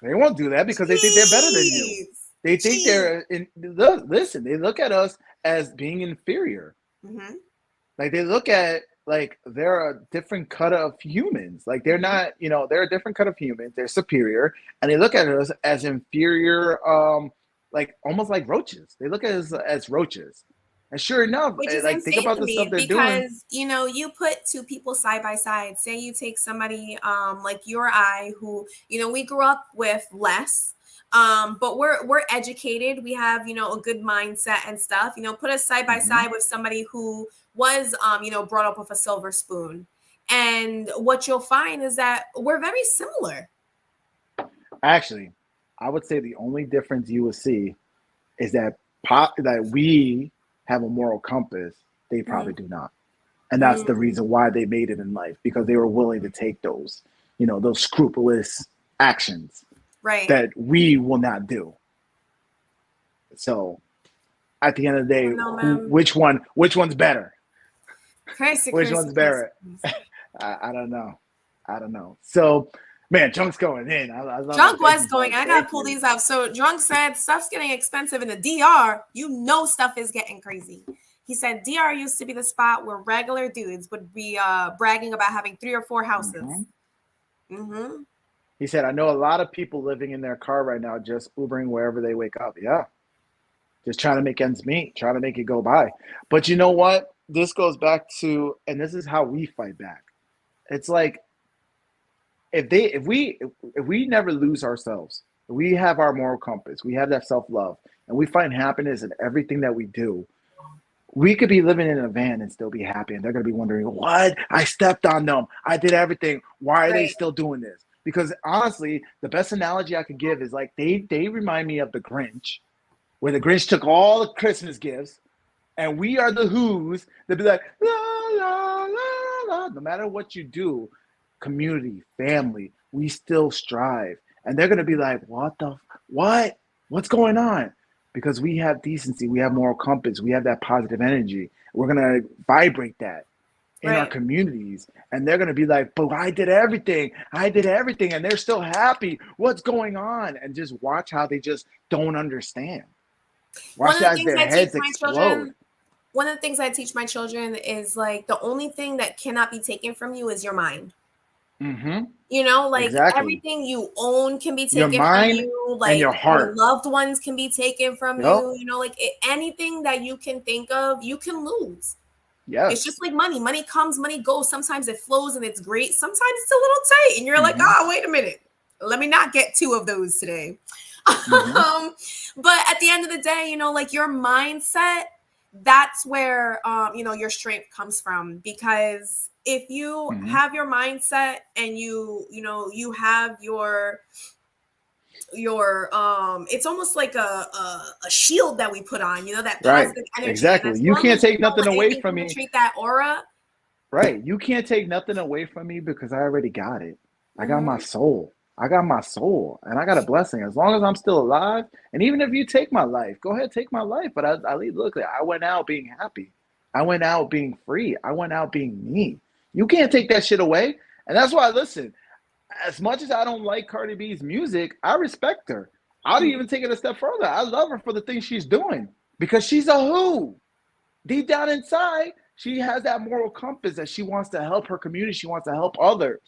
They won't do that because they think they're better than you. They think listen, they look at us as being inferior. Like, they look at, like, they're a different cut of humans. Like, they're not, they're a different cut of humans. They're superior. And they look at us as inferior, like almost like roaches. They look at us as roaches. And sure enough, like, think about the stuff they're doing. Because, you put two people side by side. Say you take somebody like you or I who, we grew up with less. But we're educated. We have, a good mindset and stuff. Put us side by side with somebody who was, brought up with a silver spoon. And what you'll find is that we're very similar. Actually, I would say the only difference you will see is that we have a moral compass. They probably do not. And that's the reason why they made it in life, because they were willing to take those, those scrupulous actions. Right. That we will not do. So, at the end of the day, which one's better? Which one's better? I don't know. So, man, Junk's going in. I love Junk was going. I gotta pull these up. So, Junk said stuff's getting expensive in the DR. Stuff is getting crazy. He said DR used to be the spot where regular dudes would be bragging about having 3 or 4 houses. He said, I know a lot of people living in their car right now, just Ubering wherever they wake up. Yeah. Just trying to make ends meet, trying to make it go by. But you know what? This goes back to, and this is how we fight back. It's like, if we never lose ourselves, we have our moral compass, we have that self-love, and we find happiness in everything that we do, we could be living in a van and still be happy. And they're going to be wondering, what? I stepped on them. I did everything. Why are they still doing this? Because honestly, the best analogy I could give is like they remind me of the Grinch, where the Grinch took all the Christmas gifts, and we are the Who's that be like, la, la, la, la. No matter what you do, community, family, we still strive. And they're going to be like, what's going on? Because we have decency, we have moral compass, we have that positive energy. We're going to vibrate that in our communities, and they're going to be like, but I did everything, and they're still happy. What's going on? And just watch how they just don't understand. Watch as their heads explode. One of the things I teach my children is, like, the only thing that cannot be taken from you is your mind. Everything you own can be taken from you. Like, and your heart. Your loved ones can be taken from you. Anything that you can think of, you can lose. Yes. It's just like money. Money comes, money goes. Sometimes it flows and it's great. Sometimes it's a little tight. And you're like, wait a minute. Let me not get 2 of those today. But at the end of the day, your mindset, that's where, your strength comes from. Because if you have your mindset and you have your it's almost like a shield that we put on, that positive energy. Exactly. You can't take nothing away from me. Treat that aura. Right. You can't take nothing away from me because I already got it. I got my soul. I got my soul, and I got a blessing. As long as I'm still alive, and even if you take my life, go ahead, take my life. But I went out being happy. I went out being free. I went out being me. You can't take that shit away. And that's why, listen, as much as I don't like Cardi B's music, I respect her. I'll even take it a step further. I love her for the things she's doing because she's a who. Deep down inside, she has that moral compass that she wants to help her community. She wants to help others.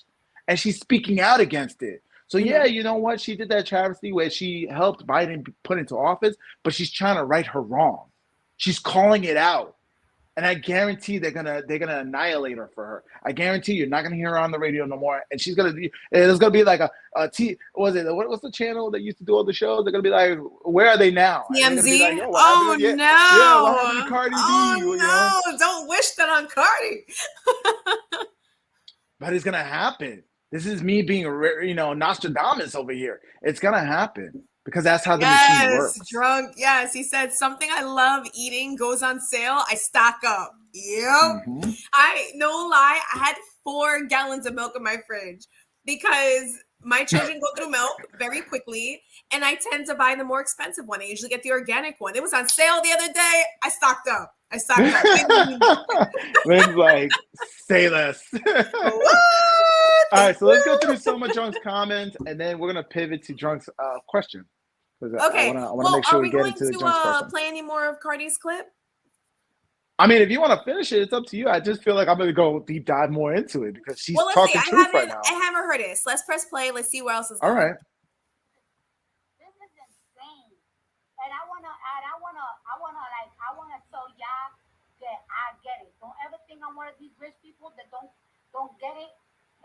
And she's speaking out against it. So yeah, you know what? She did that travesty where she helped Biden be put into office, but she's trying to right her wrong. She's calling it out. And I guarantee they're gonna annihilate her for her. I guarantee you're not gonna hear her on the radio no more. And she's gonna be, there's gonna be like what's the channel that used to do all the shows? They're gonna be like, where are they now? TMZ. Like, no. Yeah, what happened to Cardi B? Oh no! Don't wish that on Cardi. But it's gonna happen. This is me being, Nostradamus over here. It's gonna happen. Because that's how the machine works. Drunk. Yes, he said something I love eating goes on sale. I stock up. Yep. I no lie. I had 4 gallons of milk in my fridge because my children go through milk very quickly, and I tend to buy the more expensive one. I usually get the organic one. It was on sale the other day. I stocked up. Lynn's like, say less. All right, so let's go through some of Drunk's comments, and then we're gonna pivot to Drunk's question. Okay. I want to make sure we get into Drunk's question. Play any more of Cardi's clip? I mean, if you want to finish it, it's up to you. I just feel like I'm gonna go deep dive more into it because she's talking truth right now. I haven't heard it. So let's press play. Let's see where else is. All right. This is insane, and I wanna tell y'all that I get it. Don't ever think I'm one of these rich people that don't get it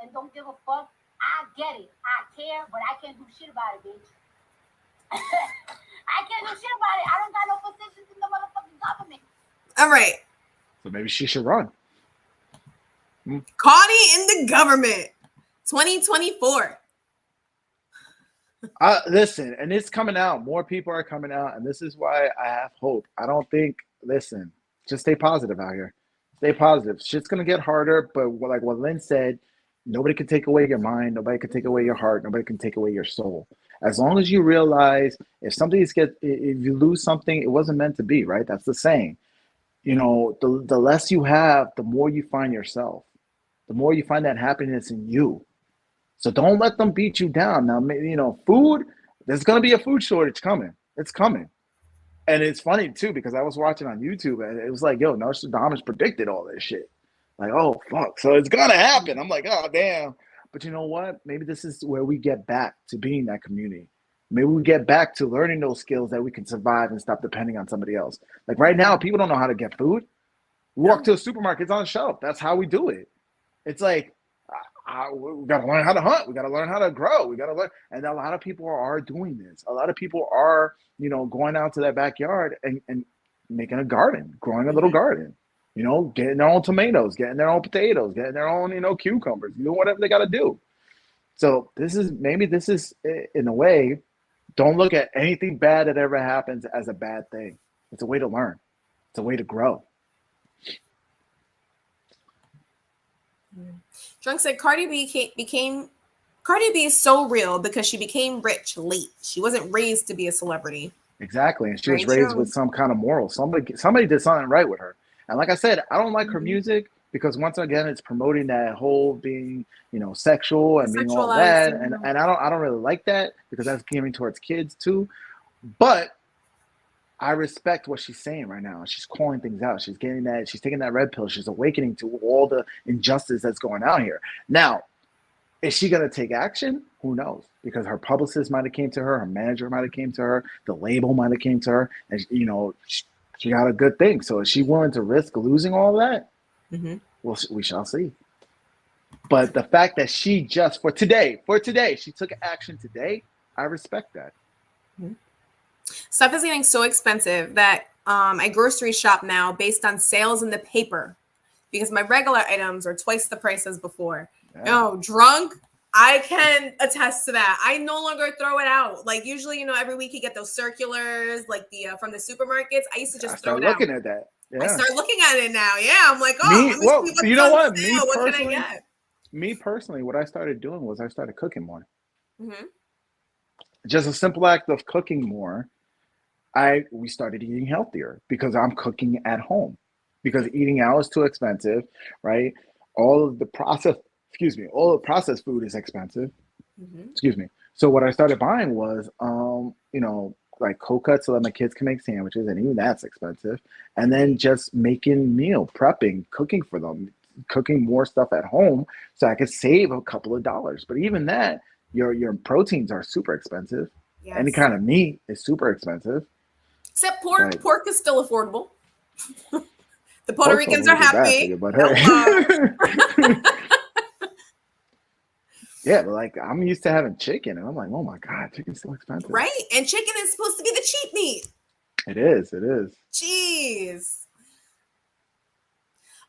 and don't give a fuck. I get it. I care, but I can't do shit about it, bitch. I can't do shit about it. I don't got no positions in the motherfucking government. All right. So maybe she should run. Cardi in the government, 2024. Listen, and it's coming out. More people are coming out, and this is why I have hope. I don't think. Listen, just stay positive out here. Stay positive. Shit's gonna get harder, but like what Lynn said, nobody can take away your mind. Nobody can take away your heart. Nobody can take away your soul. As long as you realize if you lose something, it wasn't meant to be, right? That's the saying. The less you have, the more you find yourself. The more you find that happiness in you. So don't let them beat you down. Now, food, there's going to be a food shortage coming. It's coming. And it's funny, too, because I was watching on YouTube, and it was like, yo, Nostradamus predicted all this shit. Like, oh, fuck. So it's going to happen. I'm like, oh, damn. But you know what? Maybe this is where we get back to being that community. Maybe we get back to learning those skills that we can survive and stop depending on somebody else. Like right now, people don't know how to get food. We walk to a supermarket, it's on a shelf. That's how we do it. It's like, we got to learn how to hunt. We got to learn how to grow. We got to learn. And a lot of people are doing this. A lot of people are, going out to their backyard and making a garden, growing a little garden. Getting their own tomatoes, getting their own potatoes, getting their own, cucumbers, whatever they got to do. So this is in a way, don't look at anything bad that ever happens as a bad thing. It's a way to learn. It's a way to grow. Drunk said Cardi B is so real because she became rich late. She wasn't raised to be a celebrity. Exactly. And she was raised with some kind of moral. Somebody did something right with her. And like I said, I don't like her music because once again, it's promoting that whole being, sexual and being all that. And I don't really like that because that's gearing towards kids too. But I respect what she's saying right now. She's calling things out. She's taking that red pill. She's awakening to all the injustice that's going on here. Now, is she going to take action? Who knows? Because her publicist might have came to her manager might have came to her, the label might have came to her, and she got a good thing. So is she willing to risk losing all that? Well, we shall see. But the fact that she just for today, she took action today, I respect that. Stuff is getting so expensive that I grocery shop now based on sales in the paper because my regular items are twice the price as before. Yeah. Drunk, I can attest to that. I no longer throw it out. Like usually, every week you get those circulars, like the from the supermarkets. I used to just throw it out. Looking at that. Yeah. I start looking at it now. Yeah, I'm like, what can I get? Me personally, what I started doing was I started cooking more. Just a simple act of cooking more. We started eating healthier because I'm cooking at home because eating out is too expensive, right? All the processed food is expensive. Mm-hmm. Excuse me. So what I started buying was, like cold cuts so that my kids can make sandwiches, and even that's expensive. And then just making meal prepping, cooking for them, cooking more stuff at home so I could save a couple of dollars. But even that, your proteins are super expensive. Any Yes. kind of meat is super expensive. Except pork. Like Pork is still affordable. The Puerto pork's a Ricans little are too bad for happy. you, but Hello. hey. Yeah, but like I'm used to having chicken, and I'm like, oh my god, chicken's so expensive. Right? And chicken is supposed to be the cheap meat. It is. It is. Jeez.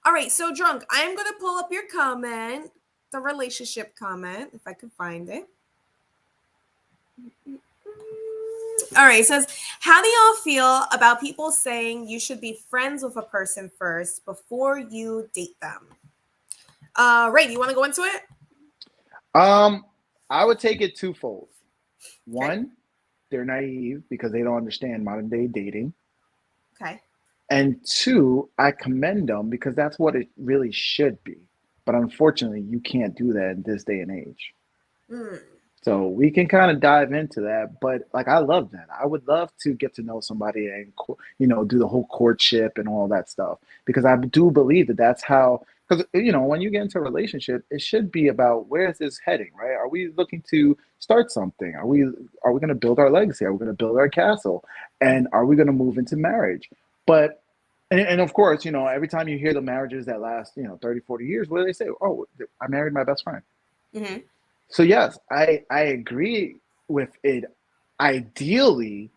All right, so Drunk, I am going to pull up your comment, the relationship comment, if I can find it. All right, it says, how do y'all feel about people saying you should be friends with a person first before you date them? Ray, do you want to go into it? I would take it twofold. Okay. One, they're naive because they don't understand modern day dating. Okay. And two, I commend them because that's what it really should be. But unfortunately, you can't do that in this day and age. Mm. So we can kind of dive into that. But like, I love that. I would love to get to know somebody and, do the whole courtship and all that stuff because I do believe that that's how. Because when you get into a relationship, it should be about where is this heading, right? Are we looking to start something? Are we going to build our legacy? Are we going to build our castle? And are we going to move into marriage? But and of course, every time you hear the marriages that last, 30, 40 years, what do they say? Oh, I married my best friend. Mm-hmm. So yes, I agree with it ideally,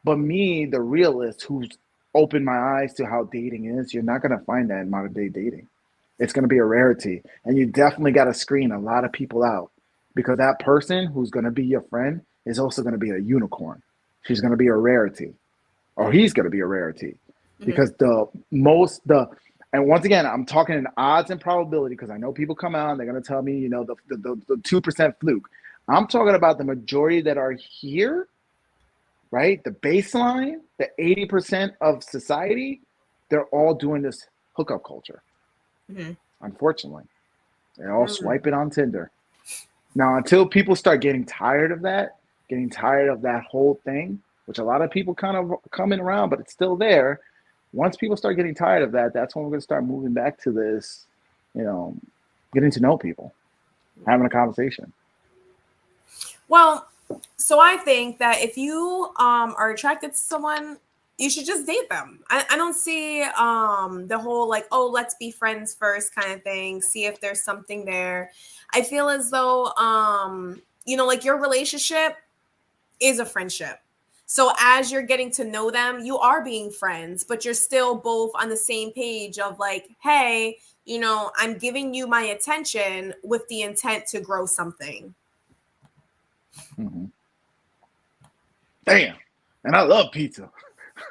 but me, the realist who's opened my eyes to how dating is, you're not going to find that in modern day dating. It's going to be a rarity. And you definitely got to screen a lot of people out because that person who's going to be your friend is also going to be a unicorn. She's going to be a rarity, or he's going to be a rarity because and once again, I'm talking in odds and probability because I know people come out and they're going to tell me, the 2% fluke. I'm talking about the majority that are here, right? The baseline, the 80% of society, they're all doing this hookup culture. Mm-hmm. Unfortunately, they're all swiping on Tinder. Now, until people start getting tired of that whole thing, which a lot of people kind of coming around, but it's still there. Once people start getting tired of that, that's when we're going to start moving back to this, getting to know people, having a conversation. Well, so I think that if you are attracted to someone, you should just date them. I don't see the whole like, oh, let's be friends first kind of thing. See if there's something there. I feel as though like your relationship is a friendship. So as you're getting to know them, you are being friends, but you're still both on the same page of like, hey, I'm giving you my attention with the intent to grow something. Mm-hmm. Damn. And I love pizza.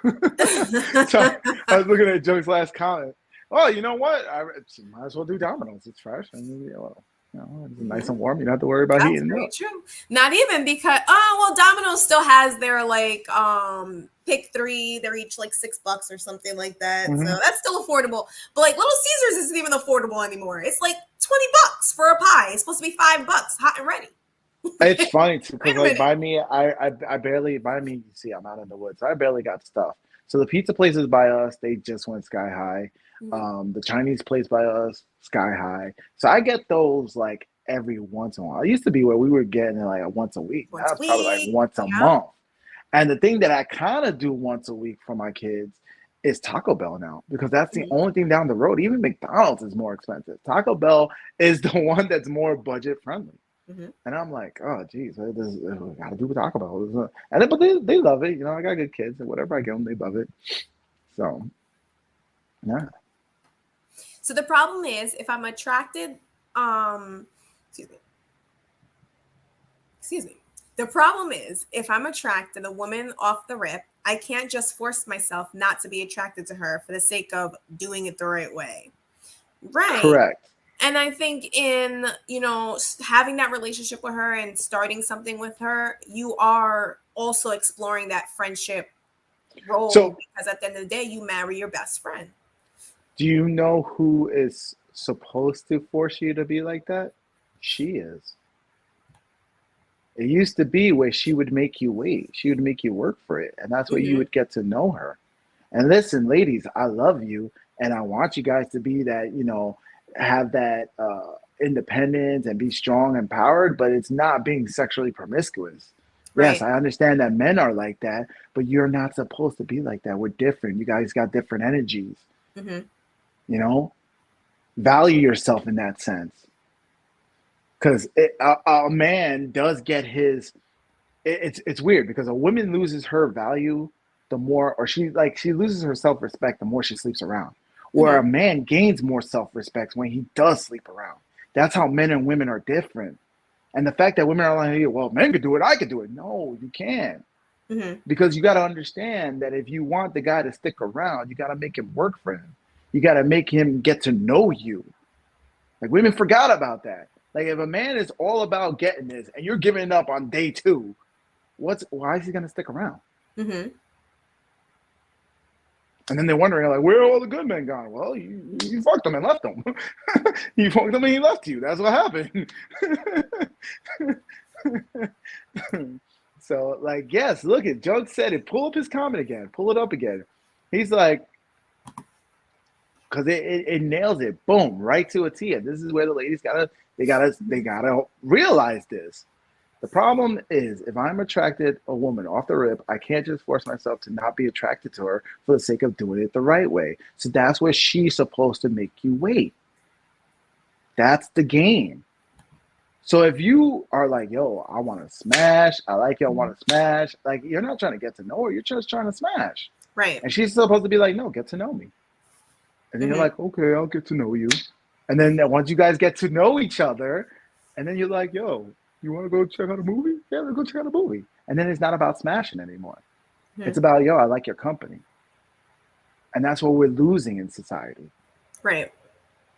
So I was looking at Joe's last comment. Oh, you know what? I might as well do Domino's. It's fresh. I mean, it's nice and warm. You don't have to worry about heating it up. True. Not even because Domino's still has their like pick 3. They're each like $6 or something like that. Mm-hmm. So that's still affordable. But like Little Caesars isn't even affordable anymore. It's like $20 for a pie. It's supposed to be $5, hot and ready. It's funny too because like by me, I barely by me. You see, I'm out in the woods. So I barely got stuff. So the pizza places by us, they just went sky high. Mm-hmm. The Chinese place by us, sky high. So I get those like every once in a while. It used to be where we were getting it like once a week. Now it's probably like once a month. And the thing that I kind of do once a week for my kids is Taco Bell now because that's the only thing down the road. Even McDonald's is more expensive. Taco Bell is the one that's more budget friendly. Mm-hmm. And I'm like, oh, geez, we got to do with Taco Bell. But they love it. I got good kids and whatever I give them, they love it. So, yeah. So the problem is if I'm attracted, excuse me. The problem is if I'm attracted to a woman off the rip, I can't just force myself not to be attracted to her for the sake of doing it the right way. Right. Correct. And I think in, having that relationship with her and starting something with her, you are also exploring that friendship role because at the end of the day, you marry your best friend. Do you know who is supposed to force you to be like that? She is. It used to be where she would make you wait. She would make you work for it. And that's where you Mm-hmm. would get to know her. And listen, ladies, I love you. And I want you guys to be that, have that independence and be strong and empowered, but it's not being sexually promiscuous. Yes, Right. I understand that men are like that, but you're not supposed to be like that. We're different. You guys got different energies, Mm-hmm. you know? Value yourself in that sense. Because a man does get his it's weird because a woman loses her value the more, or she loses her self-respect the more she sleeps around, or a Mm-hmm. man gains more self-respect when he does sleep around. That's how men and women are different. And the fact that women are like, hey, well, men could do it, I could do it. No, you can't. Mm-hmm. Because you got to understand that if you want the guy to stick around, you got to make him work for him. You got to make him get to know you. Like, women forgot about that. Like, if a man is all about getting this and you're giving it up on day 2, why is he gonna stick around? Mm-hmm. And then they're wondering, like, where are all the good men gone? Well, you fucked them and left them. You fucked them and he left you. That's what happened. So, like, yes, look at Jug said it. Pull up his comment again. Pull it up again. He's like, because it nails it. Boom, right to a T. And this is where the ladies gotta realize this. The problem is, if I'm attracted a woman off the rip, I can't just force myself to not be attracted to her for the sake of doing it the right way. So that's where she's supposed to make you wait. That's the game. So if you are like, yo, I want to smash, I like you, I want to smash, like, you're not trying to get to know her, you're just trying to smash. Right. And she's supposed to be like, no, get to know me. And then you're like, okay, I'll get to know you. And then once you guys get to know each other, and then you're like, yo, you want to go check out a movie? Yeah, let's go check out a movie. And then it's not about smashing anymore. Mm-hmm. It's about, yo, I like your company. And that's what we're losing in society. Right.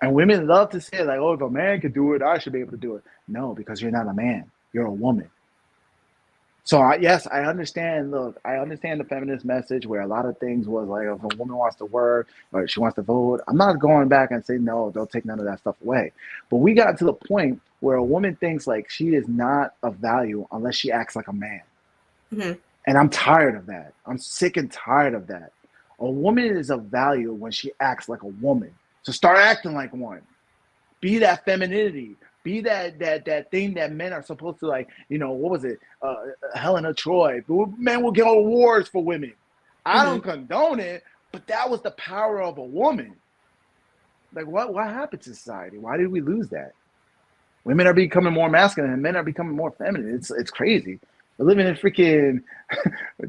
And women love to say, like, oh, if a man could do it, I should be able to do it. No, because you're not a man. You're a woman. So, yes, I understand. Look, I understand the feminist message where a lot of things was like, if a woman wants to work or she wants to vote, I'm not going back and saying, no, don't take none of that stuff away. But we got to the point where a woman thinks like she is not of value unless she acts like a man. Mm-hmm. And I'm tired of that. I'm sick and tired of that. A woman is of value when she acts like a woman. So start acting like one. Be that femininity. Be that thing that men are supposed to, like, what was it? Helena Troy. Men will get awards for women. I don't condone it, but that was the power of a woman. Like, what happened to society? Why did we lose that? Women are becoming more masculine and men are becoming more feminine. It's crazy. We're living in freaking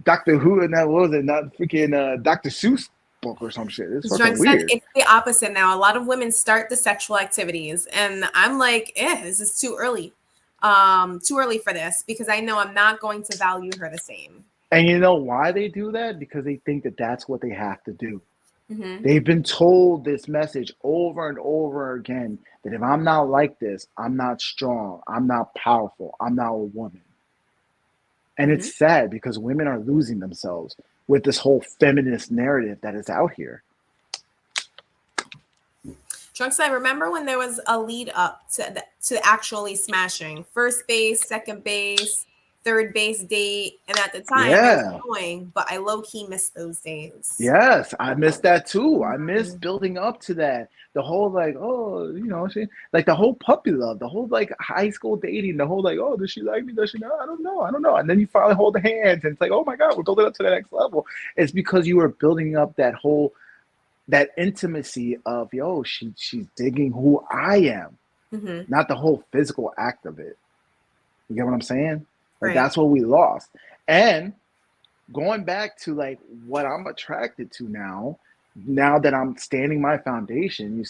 Doctor Who, and that was it, not freaking Dr. Seuss book or some shit. It's fucking weird. It's the opposite now. A lot of women start the sexual activities, and I'm like, this is too early. Too early for this, because I know I'm not going to value her the same. And you know why they do that? Because they think that that's what they have to do. Mm-hmm. They've been told this message over and over again that if I'm not like this, I'm not strong, I'm not powerful, I'm not a woman. And it's sad because women are losing themselves with this whole feminist narrative that is out here. Trunks, I remember when there was a lead up to actually smashing. First base, second base, third base date. And at the time, I was going, but I low-key missed those days. Yes, I missed that too. I missed building up to that. The whole, like, oh, like the whole puppy love, the whole, like, high school dating, the whole, like, oh, does she like me? Does she not? I don't know. And then you finally hold the hands and it's like, oh my God, we're building up to the next level. It's because you were building up that intimacy of, yo, she's digging who I am, not the whole physical act of it. You get what I'm saying? Like, that's what we lost. And going back to, like, what I'm attracted to now that I'm standing my foundation,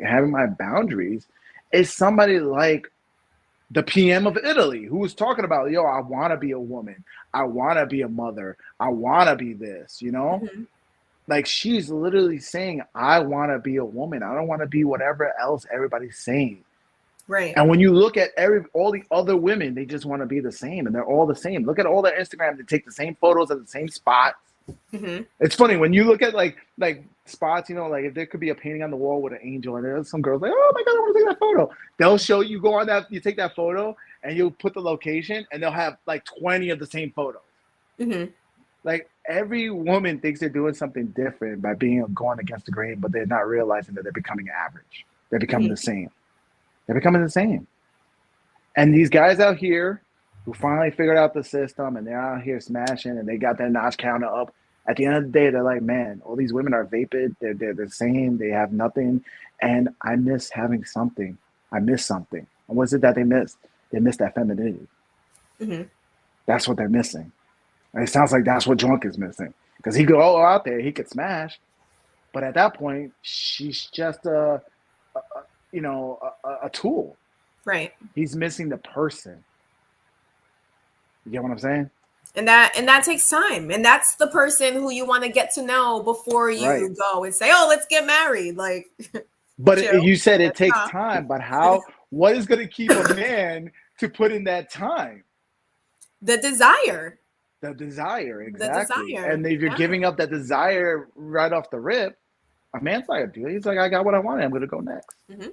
having my boundaries, is somebody like the PM of Italy who was talking about, yo, I want to be a woman. I want to be a mother. I want to be this, Like, she's literally saying, I want to be a woman. I don't want to be whatever else everybody's saying. Right. And when you look at all the other women, they just want to be the same, and they're all the same. Look at all their Instagram. They take the same photos at the same spots. It's funny when you look at like spots, like if there could be a painting on the wall with an angel, and there's some girls like, oh my God, I want to take that photo. They'll show you, go on that, you take that photo, and you'll put the location, and they'll have like 20 of the same photos. Mm-hmm. Like every woman thinks they're doing something different by going against the grain, but they're not realizing that they're becoming average. They're becoming the same. They're becoming the same. And these guys out here who finally figured out the system and they're out here smashing and they got their notch counter up. At the end of the day, they're like, man, all these women are vapid. They're the same. They have nothing. And I miss having something. I miss something. And what's it that they missed? They missed that femininity. Mm-hmm. That's what they're missing. And it sounds like that's what Drunk is missing. Because he could go out there, he could smash. But at that point, she's just a tool. Right. He's missing the person. You get what I'm saying? And that takes time. And that's the person who you want to get to know before you go and say, oh, let's get married. Like, but you said it takes time, but what is going to keep a man to put in that time? The desire. The desire, The exactly. desire. And if you're giving up that desire right off the rip, a man's like, he's like, I got what I wanted. I'm going to go next. Mm-hmm.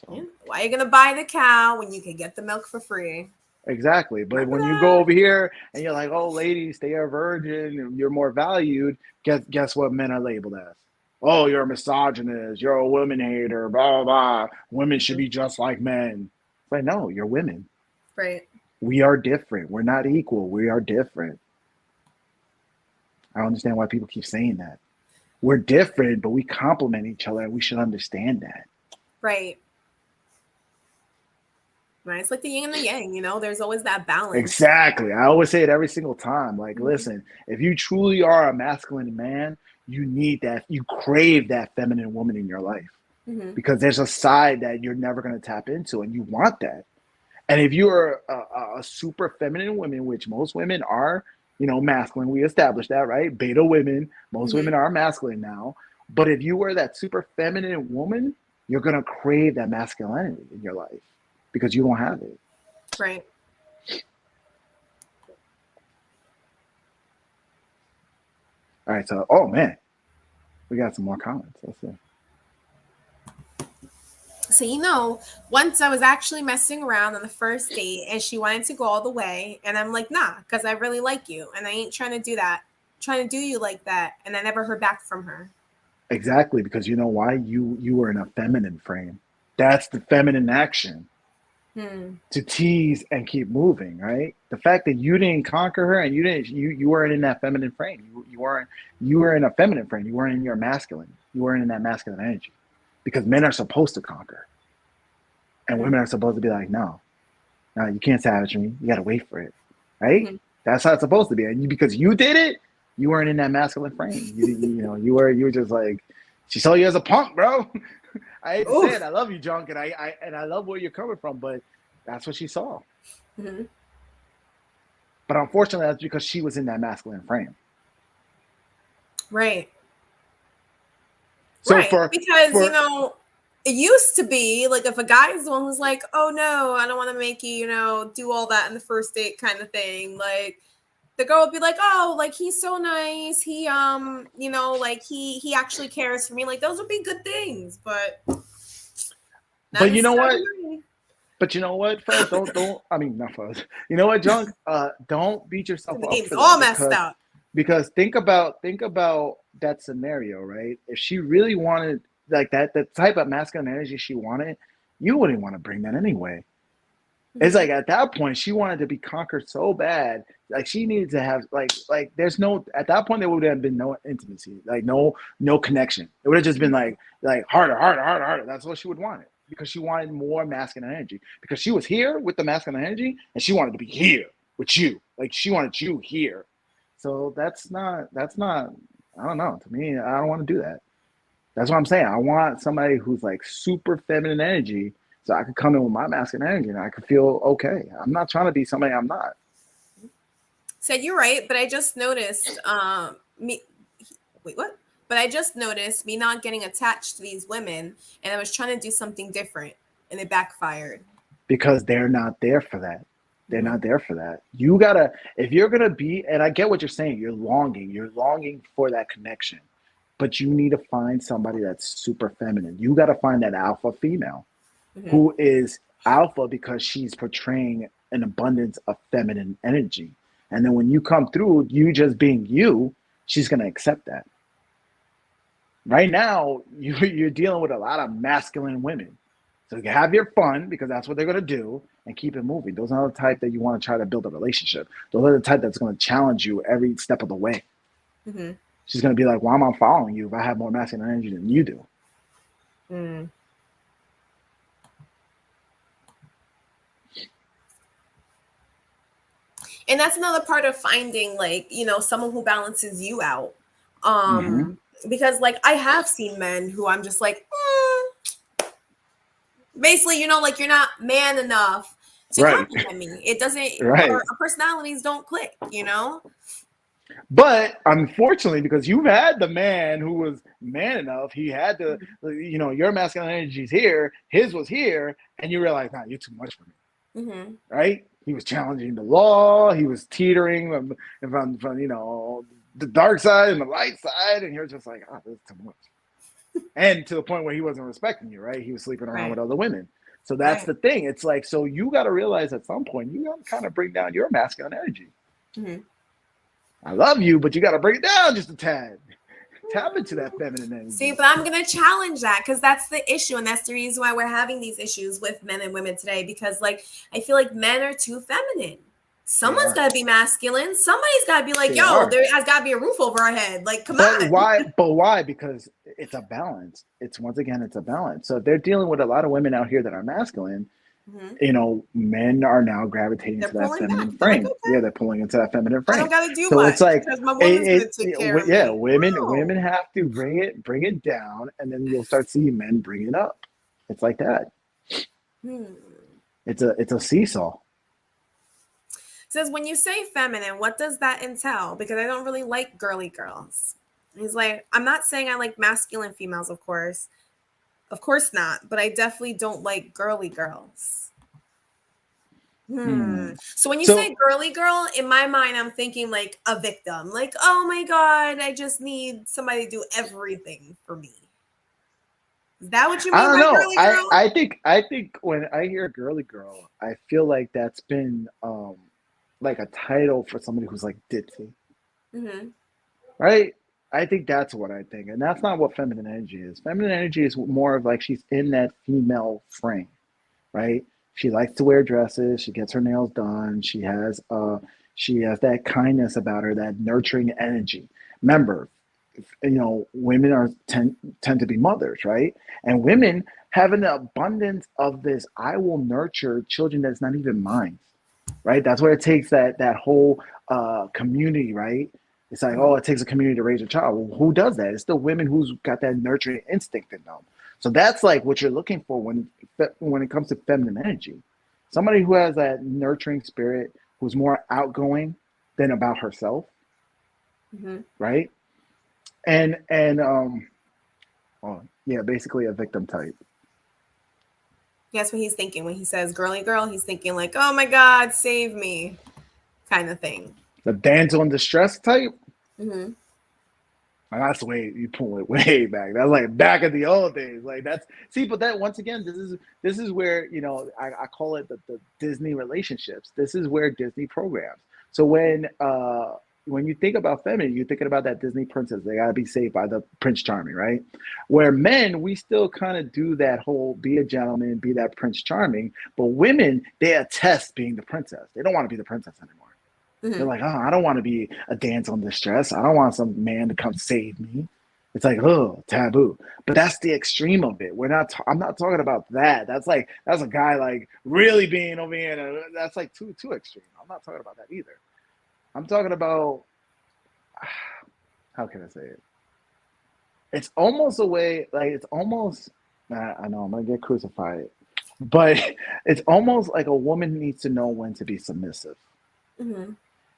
So. Why are you going to buy the cow when you can get the milk for free? Exactly. But when you go over here and you're like, oh, ladies, stay a virgin, and you're more valued, guess what men are labeled as? Oh, you're a misogynist. You're a woman hater, blah, blah, blah. Women should be just like men. It's like, no, you're women. Right. We are different. We're not equal. We are different. I don't understand why people keep saying that. We're different, but we complement each other, and we should understand that. Right. Right. It's like the yin and the yang, there's always that balance. Exactly. I always say it every single time. Like, listen, if you truly are a masculine man, you need that. You crave that feminine woman in your life because there's a side that you're never going to tap into, and you want that. And if you are a super feminine woman, which most women are, masculine, we established that, right? Beta women, most women are masculine now. But if you were that super feminine woman, you're going to crave that masculinity in your life because you don't have it. Right. All right. So, oh, man, we got some more comments. Let's see. So, once I was actually messing around on the first date and she wanted to go all the way. And I'm like, nah, because I really like you. And I ain't trying to do that. I'm trying to do you like that. And I never heard back from her. Exactly. Because you know why? You were in a feminine frame. That's the feminine action. To tease and keep moving, right? The fact that you didn't conquer her and you weren't in that feminine frame. You were in a feminine frame. You weren't in your masculine. You weren't in that masculine energy. Because men are supposed to conquer. And women are supposed to be like, no, you can't savage me. You got to wait for it. Right? That's how it's supposed to be. And because you did it, you weren't in that masculine frame. You were just like, she saw you as a punk, bro. I hate to say it. I love you, Junk, and I love where you're coming from, but that's what she saw. But unfortunately, that's because she was in that masculine frame. Right. So because it used to be like if a guy is the one who's like, oh no, I don't want to make you, do all that in the first date kind of thing. Like the girl would be like, oh, like he's so nice. He like he actually cares for me. Like those would be good things, but you know what? But you know what, Fuzz? Don't. I mean, not Fuzz. You know what, Junk? Don't beat yourself up. The game's all messed up. Because think about that scenario, right? If she really wanted like that, the type of masculine energy she wanted, you wouldn't want to bring that anyway. It's like at that point she wanted to be conquered so bad, like she needed to have like there's no at that point there would have been no intimacy, like no connection. It would have just been like harder. That's what she would want it because she wanted more masculine energy because she was here with the masculine energy and she wanted to be here with you, like she wanted you here. So that's not, I don't know. To me, I don't want to do that. That's what I'm saying. I want somebody who's like super feminine energy so I could come in with my masculine energy and I could feel okay. I'm not trying to be somebody I'm not. Said you're right, but I just noticed But I just noticed me not getting attached to these women and I was trying to do something different and it backfired. Because they're not there for that. They're not there for that. You gotta, if you're gonna be, and I get what you're saying, you're longing for that connection, but you need to find somebody that's super feminine. You gotta find that alpha female who is alpha because she's portraying an abundance of feminine energy. And then when you come through, you just being you, she's going to accept that. Right now, you're dealing with a lot of masculine women. So you have your fun because that's what they're going to do and keep it moving. Those are the type that you want to try to build a relationship. Those are the type that's going to challenge you every step of the way. Mm-hmm. She's going to be like, why am I following you if I have more masculine energy than you do? Mm. And that's another part of finding, like, you know, someone who balances you out. Because, like, I have seen men who I'm just like, basically, you know, like, you're not man enough to compliment me. It doesn't, our personalities don't click, you know? But unfortunately, because you've had the man who was man enough, he had to, you know, your masculine energy is here, his was here, and you realize, nah, you're too much for me. Right? He was challenging the law. He was teetering from you know, the dark side and the light side, and you're just like, oh, this is too much. And to the point where he wasn't respecting you, right? He was sleeping around with other women. So that's the thing. It's like, so you got to realize at some point, you got to kind of bring down your masculine energy. I love you, but you got to bring it down just a tad. Tap into that feminine energy. See, but I'm going to challenge that because that's the issue. And that's the reason why we're having these issues with men and women today. Because, like, I feel like men are too feminine. Someone's got to be masculine. Somebody's got to be like, yo, there has got to be a roof over our head. Like, come on. Why? Because it's a balance. It's a balance. So if they're dealing with a lot of women out here that are masculine, you know, men are now gravitating to that feminine frame. Like, okay. Yeah, they're pulling into that feminine frame. I don't got to do so much. It's like, because my woman's going to take care of me. Women have to bring it down, and then you'll start seeing men bring it up. It's like that. It's a seesaw. Says, when you say feminine, what does that entail? Because I don't really like girly girls. He's like, I'm not saying I like masculine females, of course. Of course not. But I definitely don't like girly girls. So when you say girly girl, in my mind, I'm thinking like a victim. Like, oh my God, I just need somebody to do everything for me. Is that what you mean by girly girl? I think when I hear girly girl, I feel like that's been like a title for somebody who's like ditzy. Right? I think that's what I think. And that's not what feminine energy is. Feminine energy is more of like she's in that female frame, right? She likes to wear dresses. She gets her nails done. She has that kindness about her, that nurturing energy. Remember, you know, women tend to be mothers, right? And women have an abundance of this. I will nurture children that's not even mine, right? That's where it takes that whole community, right? It's like, oh, it takes a community to raise a child. Well, who does that? It's the women who's got that nurturing instinct in them. So that's like what you're looking for when it comes to feminine energy. Somebody who has that nurturing spirit, who's more outgoing than about herself, right? And basically a victim type. That's what he's thinking when he says girly girl. He's thinking like, oh my God, save me, kind of thing. The damsel in distress type. That's the way you pull it way back. That's like back in the old days. Like but that once again, this is where, you know, I call it the Disney relationships. This is where Disney programs. So when you think about feminine, you're thinking about that Disney princess. They gotta be saved by the Prince Charming, right? Where men, we still kind of do that whole be a gentleman, be that Prince Charming. But women, they attest being the princess. They don't want to be the princess anymore. They're like, oh, I don't want to be a damsel in distress. I don't want some man to come save me. It's like, oh, taboo. But that's the extreme of it. I'm not talking about that. That's a guy like really being over here. That's like too extreme. I'm not talking about that either. I'm talking about, how can I say it? It's almost a way, like it's almost, I know I'm going to get crucified, but it's almost like a woman needs to know when to be submissive.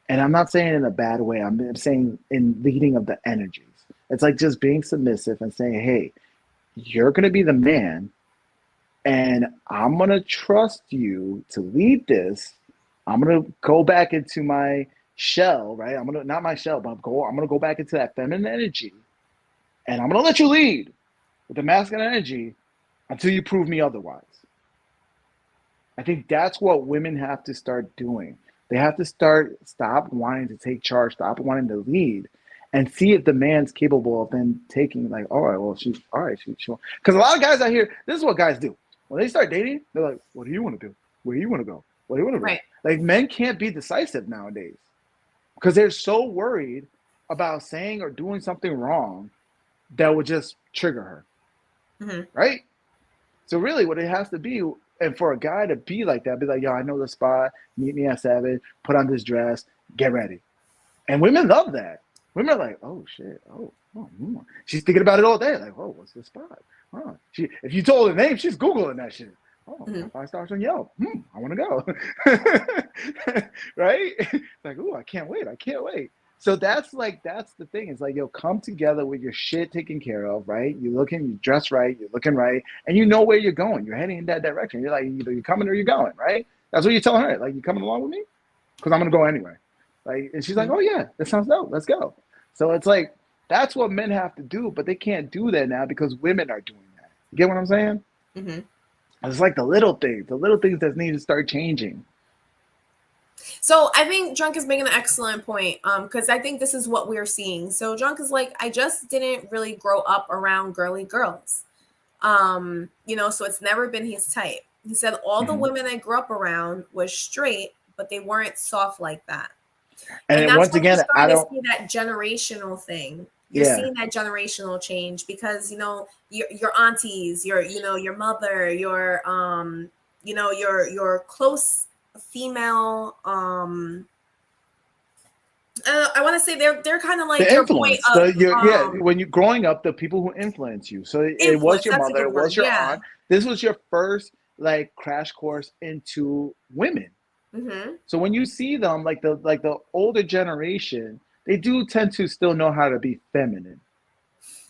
And I'm not saying in a bad way. I'm saying in leading of the energies. It's like just being submissive and saying, hey, you're going to be the man, and I'm going to trust you to lead this. I'm going to go back into my shell, right? Not my shell, but I'm going to go back into that feminine energy, and I'm going to let you lead with the masculine energy until you prove me otherwise. I think that's what women have to start doing. They have to stop wanting to take charge, stop wanting to lead, and see if the man's capable of then taking like, all right, well, she's all right, she because a lot of guys out here, this is what guys do. When they start dating, they're like, what do you want to do? Where do you want to go? What do you want to do? Right. Like men can't be decisive nowadays because they're so worried about saying or doing something wrong that would just trigger her. Mm-hmm. Right? So really what it has to be, and for a guy to be like that, be like, yo, I know the spot, meet me at 7, put on this dress, get ready. And women love that. Women are like, oh shit, she's thinking about it all day. Like, oh, what's the spot? Oh, if you told her name, she's Googling that shit. Oh, Mm-hmm. 5 stars on Yelp. I want to go. Right? Like, oh, I can't wait. So that's the thing. It's like, yo, come together with your shit taken care of, right? You dress right, you're looking right, and you know where you're going. You're heading in that direction. You're like, either you're coming or you're going, right? That's what you're telling her. Like, you coming along with me? Because I'm gonna go anyway. Like, and she's like, oh yeah, that sounds dope. Let's go. So it's like that's what men have to do, but they can't do that now because women are doing that. You get what I'm saying? Mm-hmm. It's like the little things that need to start changing. So I think Drunk is making an excellent point, because I think this is what we're seeing. So Drunk is like, I just didn't really grow up around girly girls, so it's never been his type. He said all the women I grew up around was straight, but they weren't soft like that. And that's once when again, you're starting to see that generational thing. You're seeing that generational change because your aunties, your mother, your close female. I want to say they're kind of like the your influence. point of When you're growing up, the people who influence you. So it was your mother, it was your aunt. This was your first like crash course into women. Mm-hmm. So when you see them, like the older generation, they do tend to still know how to be feminine.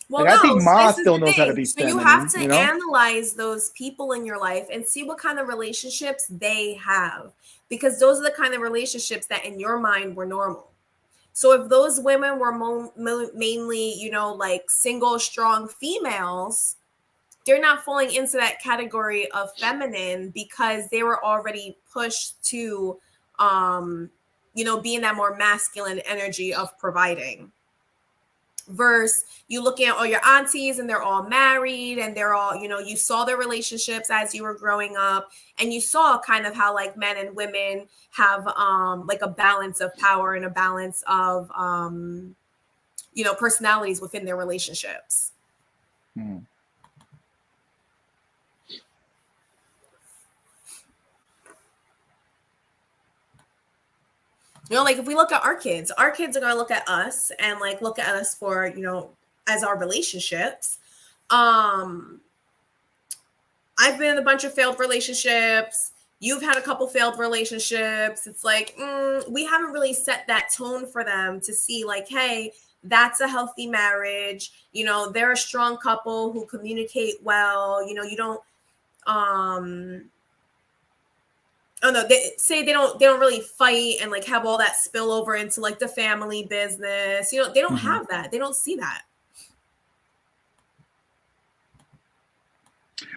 Well, like, no, I think Ma this is still the knows how to thing. be So feminine. you have to analyze those people in your life and see what kind of relationships they have, because those are the kind of relationships that in your mind were normal. So if those women were mainly, like single, strong females, they're not falling into that category of feminine because they were already pushed to, be in that more masculine energy of providing. Versus you looking at all your aunties and they're all married and they're all, you saw their relationships as you were growing up, and you saw kind of how like men and women have like a balance of power and a balance of personalities within their relationships. Like if we look at our kids are going to look at us and like look at us for, as our relationships. I've been in a bunch of failed relationships. You've had a couple failed relationships. It's like, we haven't really set that tone for them to see like, hey, that's a healthy marriage. They're a strong couple who communicate well. You don't, oh no, they say they don't really fight and like have all that spill over into like the family business. They don't have that. They don't see that.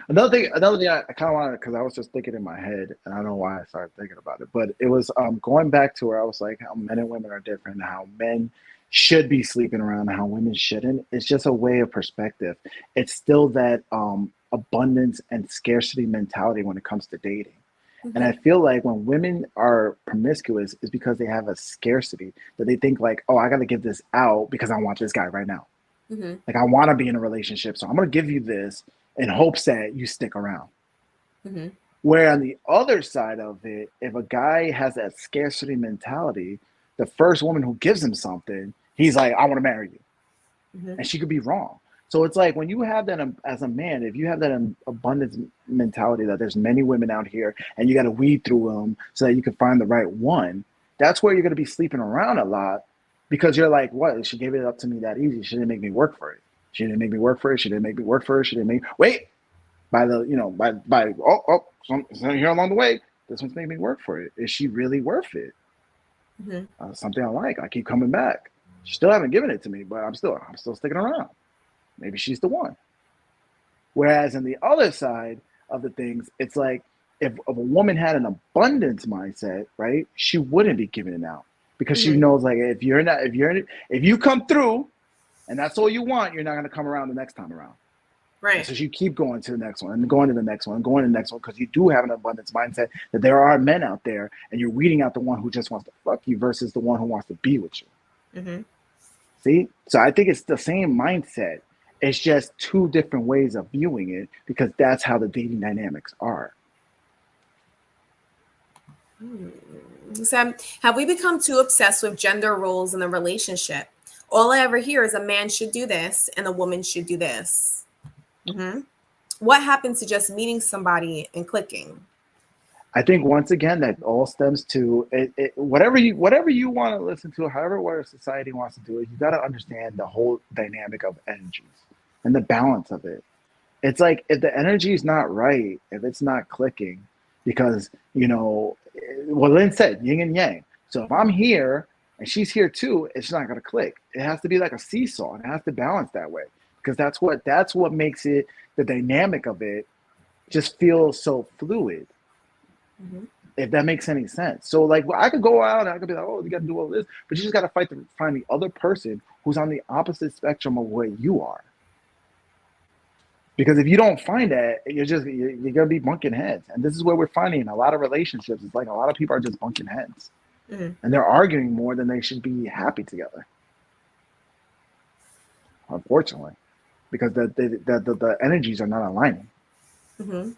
Another thing I kind of wanted, because I was just thinking in my head, and I don't know why I started thinking about it, but it was going back to where I was like, how men and women are different, how men should be sleeping around, and how women shouldn't. It's just a way of perspective. It's still that abundance and scarcity mentality when it comes to dating. And I feel like when women are promiscuous, is because they have a scarcity that they think like, oh, I got to give this out because I want this guy right now. Like, I want to be in a relationship, so I'm going to give you this in hopes that you stick around. Where on the other side of it, if a guy has that scarcity mentality, the first woman who gives him something, he's like, I want to marry you. And she could be wrong. So it's like when you have that as a man, if you have that abundance mentality that there's many women out here and you got to weed through them so that you can find the right one, that's where you're going to be sleeping around a lot, because you're like, what? She gave it up to me that easy. She didn't make me work for it. She didn't make me work for it. She didn't make me work for it. She didn't make wait by the something here along the way. This one's made me work for it. Is she really worth it? Something I like. I keep coming back. She still haven't given it to me, but I'm still sticking around. Maybe she's the one. Whereas on the other side of the things, it's like if a woman had an abundance mindset, right, she wouldn't be giving it out because she knows like if you come through and that's all you want, you're not going to come around the next time around. Right. And so you keep going to the next one and going to the next one and going to the next one because you do have an abundance mindset that there are men out there and you're weeding out the one who just wants to fuck you versus the one who wants to be with you. See? So I think it's the same mindset. It's just two different ways of viewing it because that's how the dating dynamics are. So have we become too obsessed with gender roles in a relationship? All I ever hear is a man should do this and a woman should do this. What happens to just meeting somebody and clicking? I think once again that all stems to whatever you want to listen to, however what society wants to do it. You got to understand the whole dynamic of energies and the balance of it. It's like if the energy is not right, if it's not clicking, because well, Lynn said yin and yang. So if I'm here and she's here too, it's not going to click. It has to be like a seesaw, and it has to balance that way. Because that's what makes it, the dynamic of it just feels so fluid, if that makes any sense. So like I could go out and I could be like, oh, you got to do all this, but you just got to fight to find the other person who's on the opposite spectrum of where you are. Because if you don't find that, you're gonna be bunking heads, and this is where we're finding in a lot of relationships. It's like a lot of people are just bunking heads, and they're arguing more than they should be happy together. Unfortunately. Because the energies are not aligning. And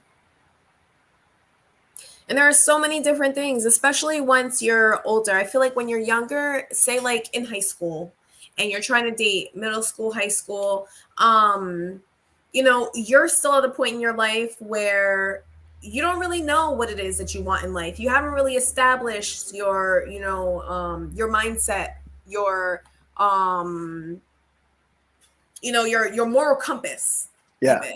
there are so many different things, especially once you're older. I feel like when you're younger, say like in high school, and you're trying to date middle school, high school, you're still at a point in your life where you don't really know what it is that you want in life. You haven't really established your mindset, your your moral compass. Yeah. Even.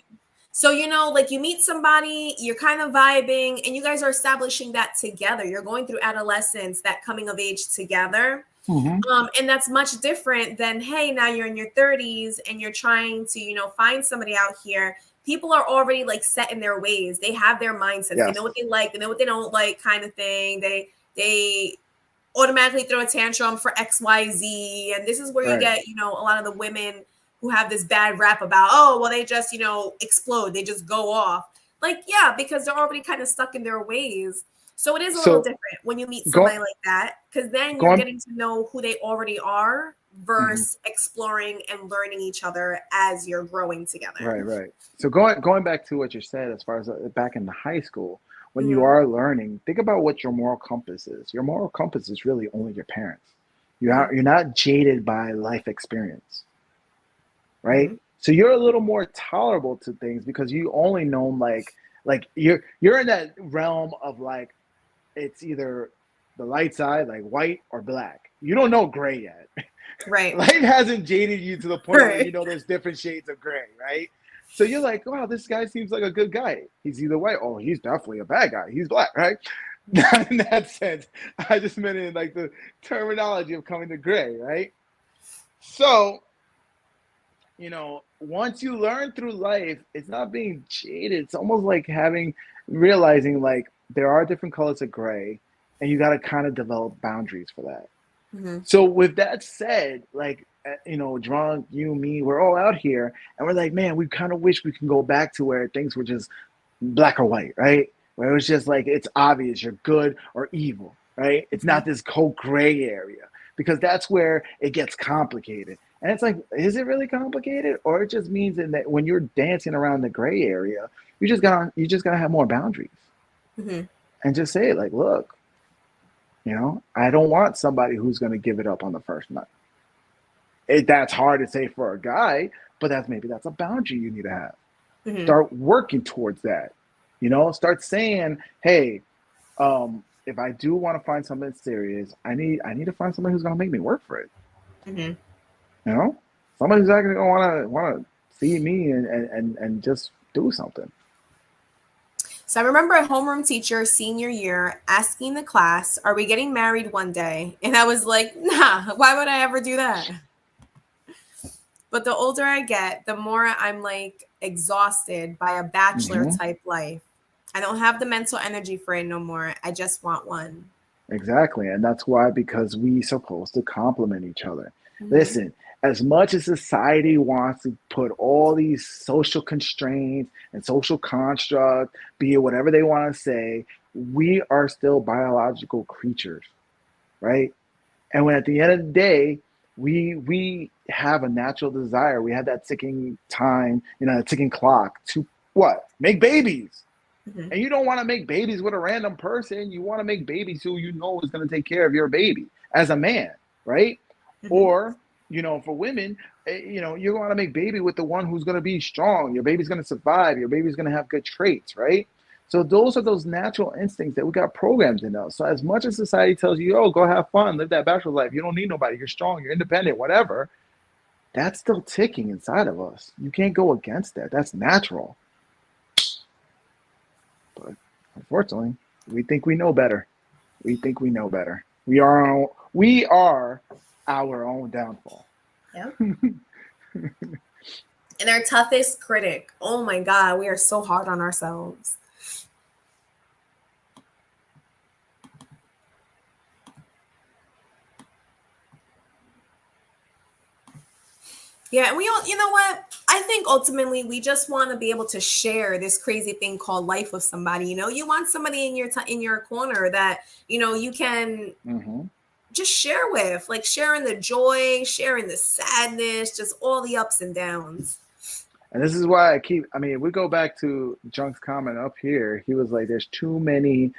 So, like you meet somebody, you're kind of vibing and you guys are establishing that together. You're going through adolescence, that coming of age together. And that's much different than, hey, now you're in your 30s and you're trying to, find somebody out here. People are already like set in their ways. They have their mindsets. Yes. They know what they like. They know what they don't like, kind of thing. They automatically throw a tantrum for X, Y, Z. And this is where you get, a lot of the women who have this bad rap about, oh, well, they just, explode. They just go off. Like, yeah, because they're already kind of stuck in their ways. So it is a little different when you meet somebody like that, because then you're getting to know who they already are versus exploring and learning each other as you're growing together. Right. So going back to what you said, as far as back in the high school, when you are learning, think about what your moral compass is. Your moral compass is really only your parents. You're not jaded by life experience. Right? So you're a little more tolerable to things because you only know like you're in that realm of like it's either the light side, like white or black. You don't know gray yet. Right. Life hasn't jaded you to the point where there's different shades of gray, right? So you're like, wow, this guy seems like a good guy. He's either white, oh, he's definitely a bad guy. He's black, right? Not in that sense. I just meant in like the terminology of coming to gray, right? So once you learn through life, it's not being jaded. It's almost like realizing like there are different colors of gray and you got to kind of develop boundaries for that. So with that said, like, Drunk, you, me, we're all out here and we're like, man, we kind of wish we can go back to where things were just black or white, right? Where it was just like, it's obvious you're good or evil, right? It's not this whole gray area because that's where it gets complicated. And it's like, is it really complicated? Or it just means that when you're dancing around the gray area, you just gotta have more boundaries. And just say it like, look, I don't want somebody who's going to give it up on the first night. That's hard to say for a guy, but that's a boundary you need to have. Start working towards that. Start saying, hey, if I do want to find something serious, I need to find somebody who's going to make me work for it. Somebody who's actually going to want to see me and just do something. So I remember a homeroom teacher senior year asking the class, are we getting married one day? And I was like, nah, why would I ever do that? But the older I get, the more I'm like exhausted by a bachelor type life. I don't have the mental energy for it no more. I just want one. Exactly. And that's why, because we supposed to complement each other. Mm-hmm. Listen, as much as society wants to put all these social constraints and social construct, be it whatever they want to say, we are still biological creatures, right? And when at the end of the day, we have a natural desire, we have that ticking time, a ticking clock to what? Make babies. Mm-hmm. And you don't want to make babies with a random person. You want to make babies who you know is going to take care of your baby as a man, right? Mm-hmm. Or, for women, you want to make baby with the one who's going to be strong. Your baby's going to survive. Your baby's going to have good traits, right? So those are those natural instincts that we got programmed in us. So as much as society tells you, oh, go have fun, live that bachelor life. You don't need nobody. You're strong. You're independent, whatever. That's still ticking inside of us. You can't go against that. That's natural. But unfortunately, we think we know better. We think we know better. We are our own downfall. Yeah. And our toughest critic. Oh my God, we are so hard on ourselves. Yeah, and we all, you know what? I think ultimately we just want to be able to share this crazy thing called life with somebody. You want somebody in your corner that you can just share with, like sharing the joy, sharing the sadness, just all the ups and downs. And this is why we go back to Junk's comment up here. He was like, "There's too many."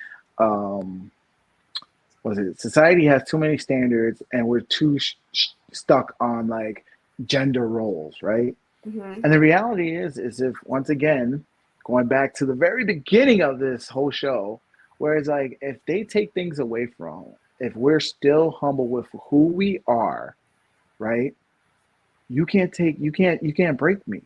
Society has too many standards, and we're too stuck on like gender roles, right? Mm-hmm. And the reality is if, once again, going back to the very beginning of this whole show, where it's like, if they take things away from, if we're still humble with who we are, right? You can't break me.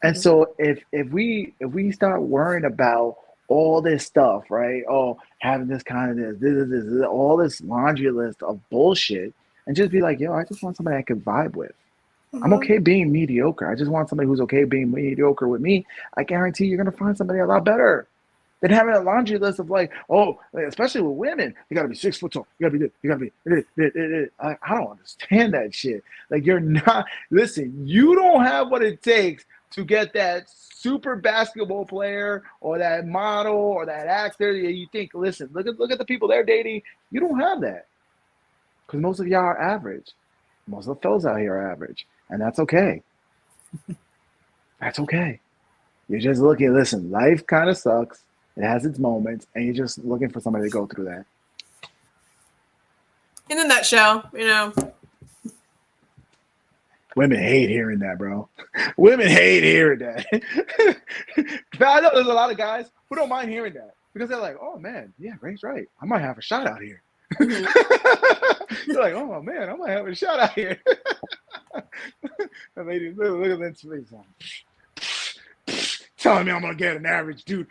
And so if we start worrying about all this stuff, right? Oh, having this kind of this, all this laundry list of bullshit, and just be like, yo, I just want somebody I can vibe with. I'm okay being mediocre. I just want somebody who's okay being mediocre with me. I guarantee you're gonna find somebody a lot better than having a laundry list of like, especially with women, you gotta be 6 foot tall. You gotta be this. You gotta be. I don't understand that shit. Like, you're not. Listen, you don't have what it takes to get that super basketball player or that model or that actor. You think, listen, look at the people they're dating. You don't have that, because most of y'all are average. Most of the fellas out here are average. And that's okay. That's okay. You're just looking, listen, life kind of sucks. It has its moments, and you're just looking for somebody to go through that. In a nutshell, Women hate hearing that, bro. Women hate hearing that. I know there's a lot of guys who don't mind hearing that, because they're like, oh man, yeah, Ray's right. I might have a shot out here. You're like, oh man, I might have a shot out here. And ladies, look at that face. Telling me I'm gonna get an average dude.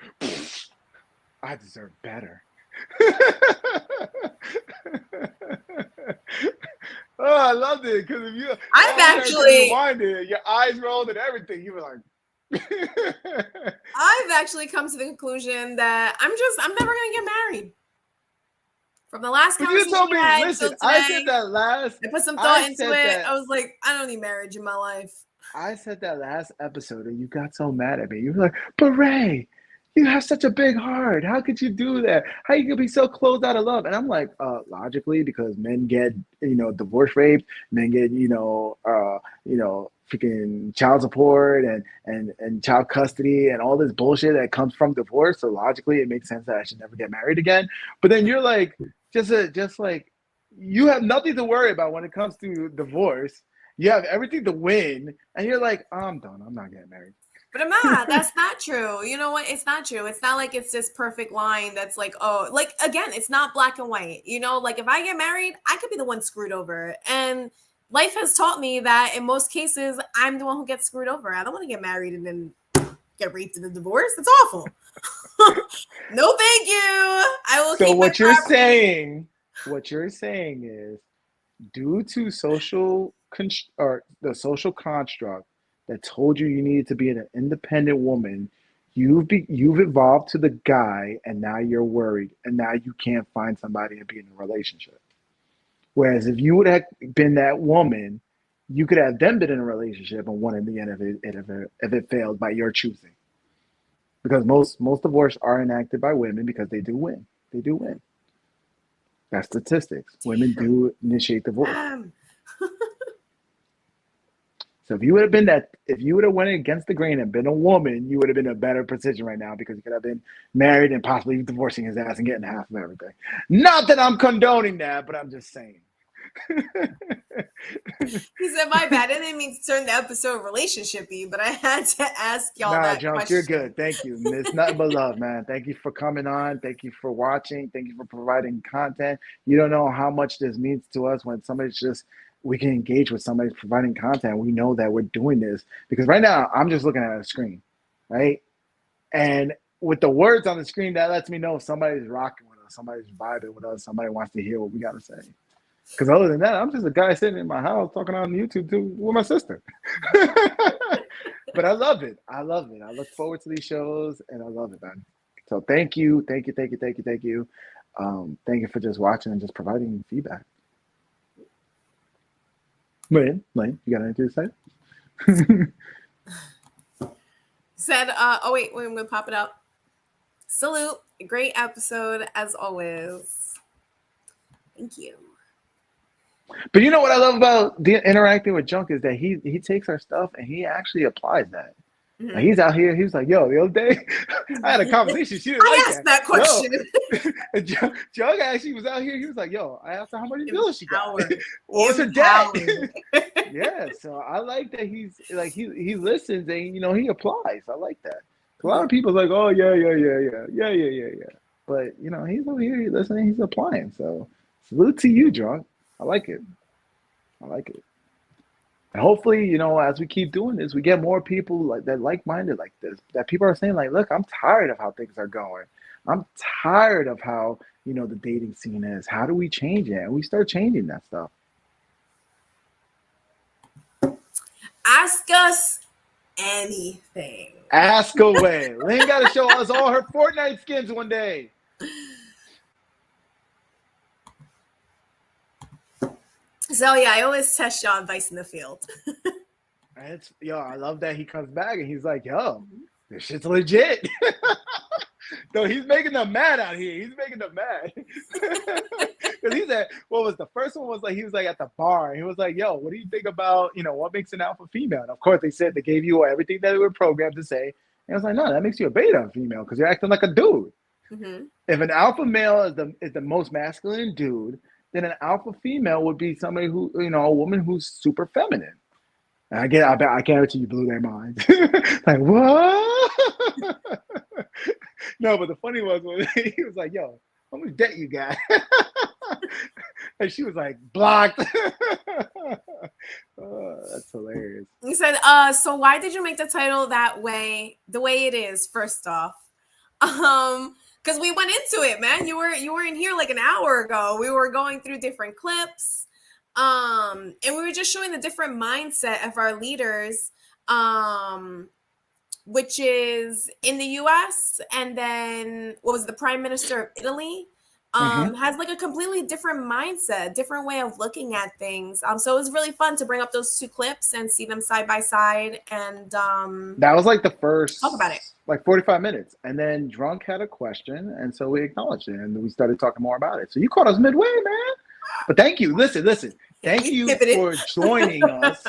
I deserve better. Oh, I loved it, because if you, I've actually rewinded, your eyes rolled and everything. You were like, I've actually come to the conclusion that I'm never gonna get married. From the last conversation you told me, had listen, today, I said that last. I put some thought into it. I was like, I don't need marriage in my life. I said that last episode, and you got so mad at me. You were like, but Ray, you have such a big heart. How could you do that? How you could be so closed out of love? And I'm like, logically, because men get, divorce rate, men get, freaking child support and child custody and all this bullshit that comes from divorce. So logically, it makes sense that I should never get married again. But then you're like, just like, you have nothing to worry about when it comes to divorce. You have everything to win, and you're like, I'm done. I'm not getting married. But I'm not. That's not true. You know what? It's not true. It's not like it's this perfect line that's like, oh, like, again, it's not black and white. Like, if I get married, I could be the one screwed over. And life has taught me that in most cases, I'm the one who gets screwed over. I don't want to get married and then get raped in a divorce. That's awful. No, thank you. I will keep my property. What you're saying is, due to the social construct that told you needed to be an independent woman, you've evolved to the guy, and now you're worried, and now you can't find somebody and be in a relationship. Whereas if you would have been that woman, you could have then been in a relationship and won in the end if it failed by your choosing. Because most divorces are enacted by women because they do win. They do win. That's statistics. Women do initiate divorce. So if you would have went against the grain and been a woman, you would have been in a better position right now because you could have been married and possibly divorcing his ass and getting half of everything. Not that I'm condoning that, but I'm just saying. He said, "My bad. I didn't mean to turn the episode relationshipy, but I had to ask y'all that Junk, question." You're good. Thank you. It's nothing but love, man. Thank you for coming on. Thank you for watching. Thank you for providing content. You don't know how much this means to us when we can engage with somebody providing content. We know that we're doing this because right now I'm just looking at a screen, right? And with the words on the screen, that lets me know somebody's rocking with us, somebody's vibing with us, somebody wants to hear what we got to say. Because other than that, I'm just a guy sitting in my house talking on YouTube too with my sister. But I love it. I love it. I look forward to these shows, and I love it, man. So thank you. Thank you for just watching and just providing feedback. Lynn, you got anything to say? Said, wait, I'm gonna pop it up. Salute. Great episode as always. Thank you. But you know what I love about interacting with Junk is that he takes our stuff and he actually applies that. Mm-hmm. Like he's out here. He was like, "Yo, the other day, I had a conversation. She didn't like asked that question." Junk actually was out here. He was like, "Yo, I asked her how many bills she got. What's her debt?" Yeah. So I like that he's like he listens and he applies. I like that. A lot of people are like, "Oh yeah. But he's over here. He's listening. He's applying. So salute to you, Junk. I like it. And hopefully, as we keep doing this, we get more people like-minded like this. That people are saying, like, look, I'm tired of how things are going. I'm tired of how, the dating scene is. How do we change it? And we start changing that stuff. Ask us anything. Ask away. Lynn got to show us all her Fortnite skins one day. So yeah, I always test y'all advice in the field. I love that he comes back and he's like, yo, this shit's legit. No, he's making them mad out here. He's making them mad. Because he said, what was the first one was like, he was like at the bar. He was like, yo, what do you think about, what makes an alpha female? And of course, they said they gave you everything that they were programmed to say. And I was like, no, that makes you a beta female because you're acting like a dude. Mm-hmm. If an alpha male is the most masculine dude, then an alpha female would be somebody who, a woman who's super feminine. And I guarantee you blew their minds. Like, what? No, but the funny was when he was like, yo, how much debt you got? And she was like, blocked. Oh, that's hilarious. He said, so why did you make the title the way it is, first off? Because we went into it, man. You were in here like an hour ago. We were going through different clips, and we were just showing the different mindset of our leaders, which is in the U.S. and then what was the Prime Minister of Italy has like a completely different mindset, different way of looking at things. So it was really fun to bring up those two clips and see them side by side. And that was like the first talk about it. Like 45 minutes. And then Drunk had a question. And so we acknowledged it and we started talking more about it. So you caught us midway, man. But thank you. Listen. Thank you for joining us.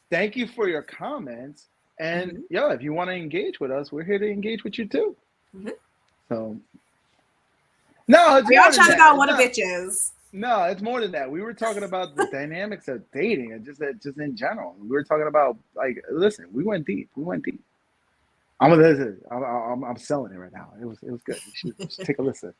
Thank you for your comments. And if you want to engage with us, we're here to engage with you too. Mm-hmm. So no, we all chat about what a bitch is. No, it's more than that. We were talking about the dynamics of dating and just in general. We were talking about listen, we went deep. I'm selling it right now. It was good. You should take a listen.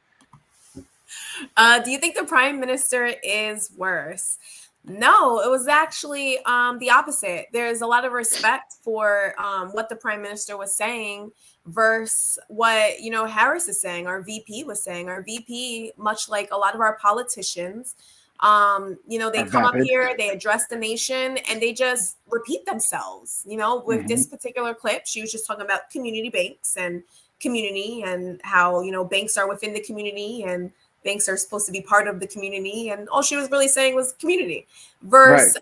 Do you think the Prime Minister is worse? No, it was actually the opposite. There's a lot of respect for what the Prime Minister was saying versus what Harris is saying, our VP was saying. Our VP, much like a lot of our politicians, They Are come up vapid. here, they address the nation, and they just repeat themselves. With this particular clip, she was just talking about community banks and community and how, banks are within the community and banks are supposed to be part of the community. And all she was really saying was community versus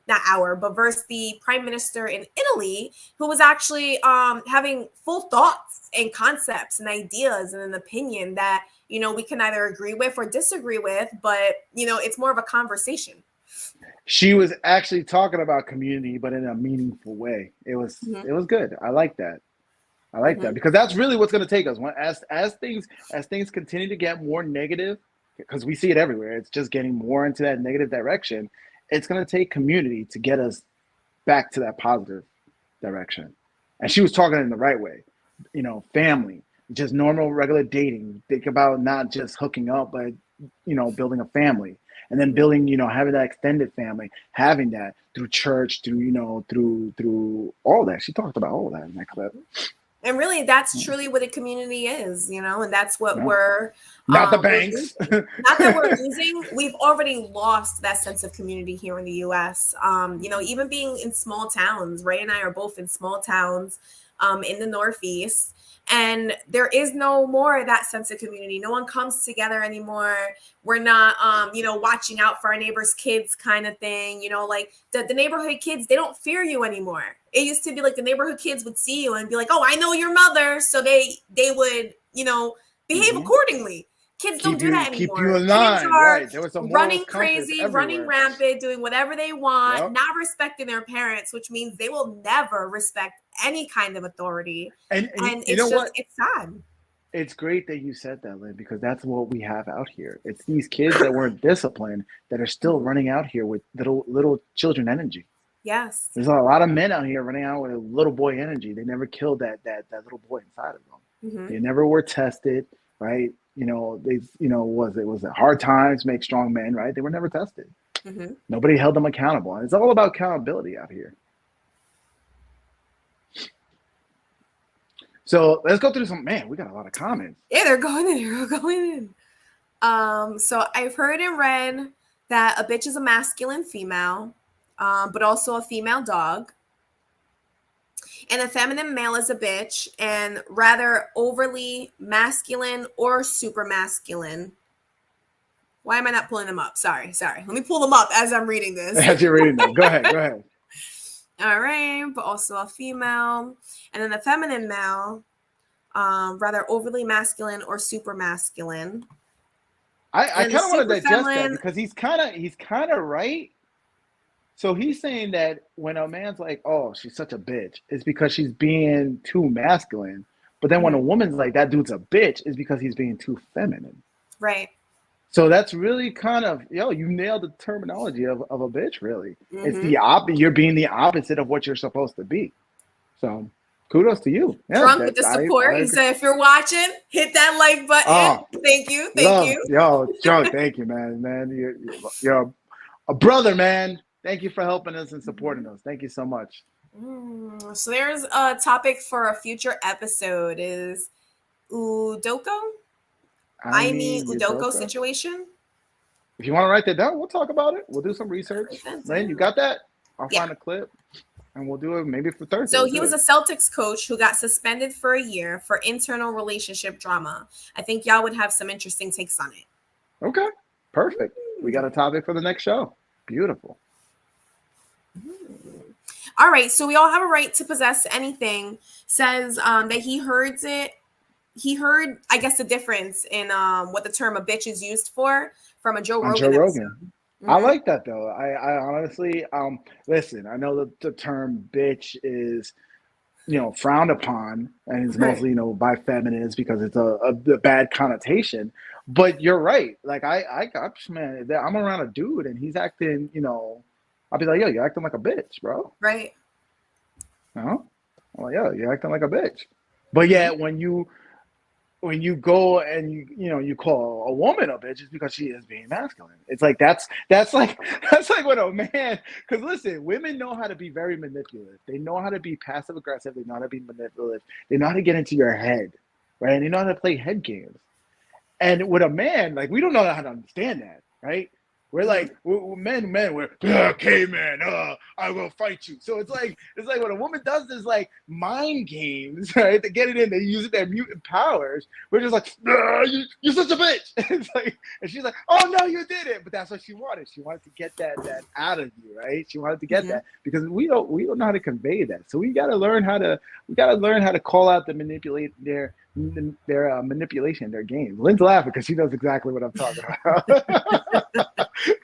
versus the prime minister in Italy, who was actually having full thoughts and concepts and ideas and an opinion that, we can either agree with or disagree with, but, it's more of a conversation. She was actually talking about community, but in a meaningful way. It was good. I like that. That because that's really what's going to take us. As things continue to get more negative, because we see it everywhere, it's just getting more into that negative direction. It's going to take community to get us back to that positive direction. And she was talking in the right way. Family, just normal, regular dating. Think about not just hooking up, but building a family, and then building, having that extended family, having that through church, through all that. She talked about all that in that clip. And really, that's truly what a community is, and that's what we're not the banks. Not that we're losing. We've already lost that sense of community here in the U.S. Even being in small towns. Ray and I are both in small towns in the Northeast. And there is no more that sense of community. No one comes together anymore. We're not, watching out for our neighbors' kids kind of thing. Like the neighborhood kids, they don't fear you anymore. It used to be like the neighborhood kids would see you and be like, oh, I know your mother. So they would, behave accordingly. Kids don't do that anymore. Keep you in line. Kids are There was some running crazy, running rampant, doing whatever they want, not respecting their parents, which means they will never respect any kind of authority. And it's sad. It's great that you said that, Lynn, because that's what we have out here. It's these kids that weren't disciplined that are still running out here with little children energy. Yes. There's a lot of men out here running out with a little boy energy. They never killed that little boy inside of them. They never were tested, right? Was it hard times make strong men, right? They were never tested. Nobody held them accountable. And it's all about accountability out here. So let's go through we got a lot of comments. Yeah, they're going in. So I've heard and read that a bitch is a masculine female, but also a female dog. And a feminine male is a bitch and rather overly masculine or super masculine. Why am I not pulling them up? Sorry. Let me pull them up as I'm reading this. As you're reading them. Go ahead. All right. But also a female. And then the feminine male, rather overly masculine or super masculine. I kind of want to digest that because he's kind of right. So he's saying that when a man's like, oh, she's such a bitch, it's because she's being too masculine. But then when a woman's like, that dude's a bitch, it's because he's being too feminine. Right. So that's really kind of, you nailed the terminology of a bitch, really. It's the you're being the opposite of what you're supposed to be. So kudos to you. Yeah, Drunk with the support. He said, if you're watching, hit that like button. Oh, thank you. Yo, Drunk, thank you, man. You're a brother, man. Thank you for helping us and supporting us. Thank you so much. So there's a topic for a future episode is Udoko. I mean Udoko situation. If you want to write that down, we'll talk about it. We'll do some research. Lynn, you got that? I'll find a clip and we'll do it maybe for Thursday. So he was a Celtics coach who got suspended for a year for internal relationship drama. I think y'all would have some interesting takes on it. Okay, perfect. We got a topic for the next show. Beautiful. All right, so we all have a right to possess anything. Says that he heard, I guess, the difference in what the term a bitch is used for from a Joe Rogan. I like that though. I honestly, listen. I know that the term bitch is, frowned upon, and it's mostly, by feminists because it's a bad connotation. But you're right. Like I got, man, I'm around a dude and he's acting, I'll be like, yo, you're acting like a bitch, bro. Right. I'm like, yo, you're acting like a bitch. But yet when you go and you call a woman a bitch, it's because she is being masculine. It's like that's like when a man, because listen, women know how to be very manipulative. They know how to be passive aggressive. They know how to be manipulative. They know how to get into your head, right? And they know how to play head games. And with a man, like, we don't know how to understand that. right? We're like men, we're caveman. I will fight you. So it's like when a woman does this like mind games, right? To get it in, they use their mutant powers. We're just like, you're such a bitch. It's like, and she's like, oh no, you did it. But that's what she wanted. She wanted to get that out of you, right? She wanted to get that because we don't know how to convey that. So we got to learn how to call out the manipulation, their game. Lynn's laughing because she knows exactly what I'm talking about.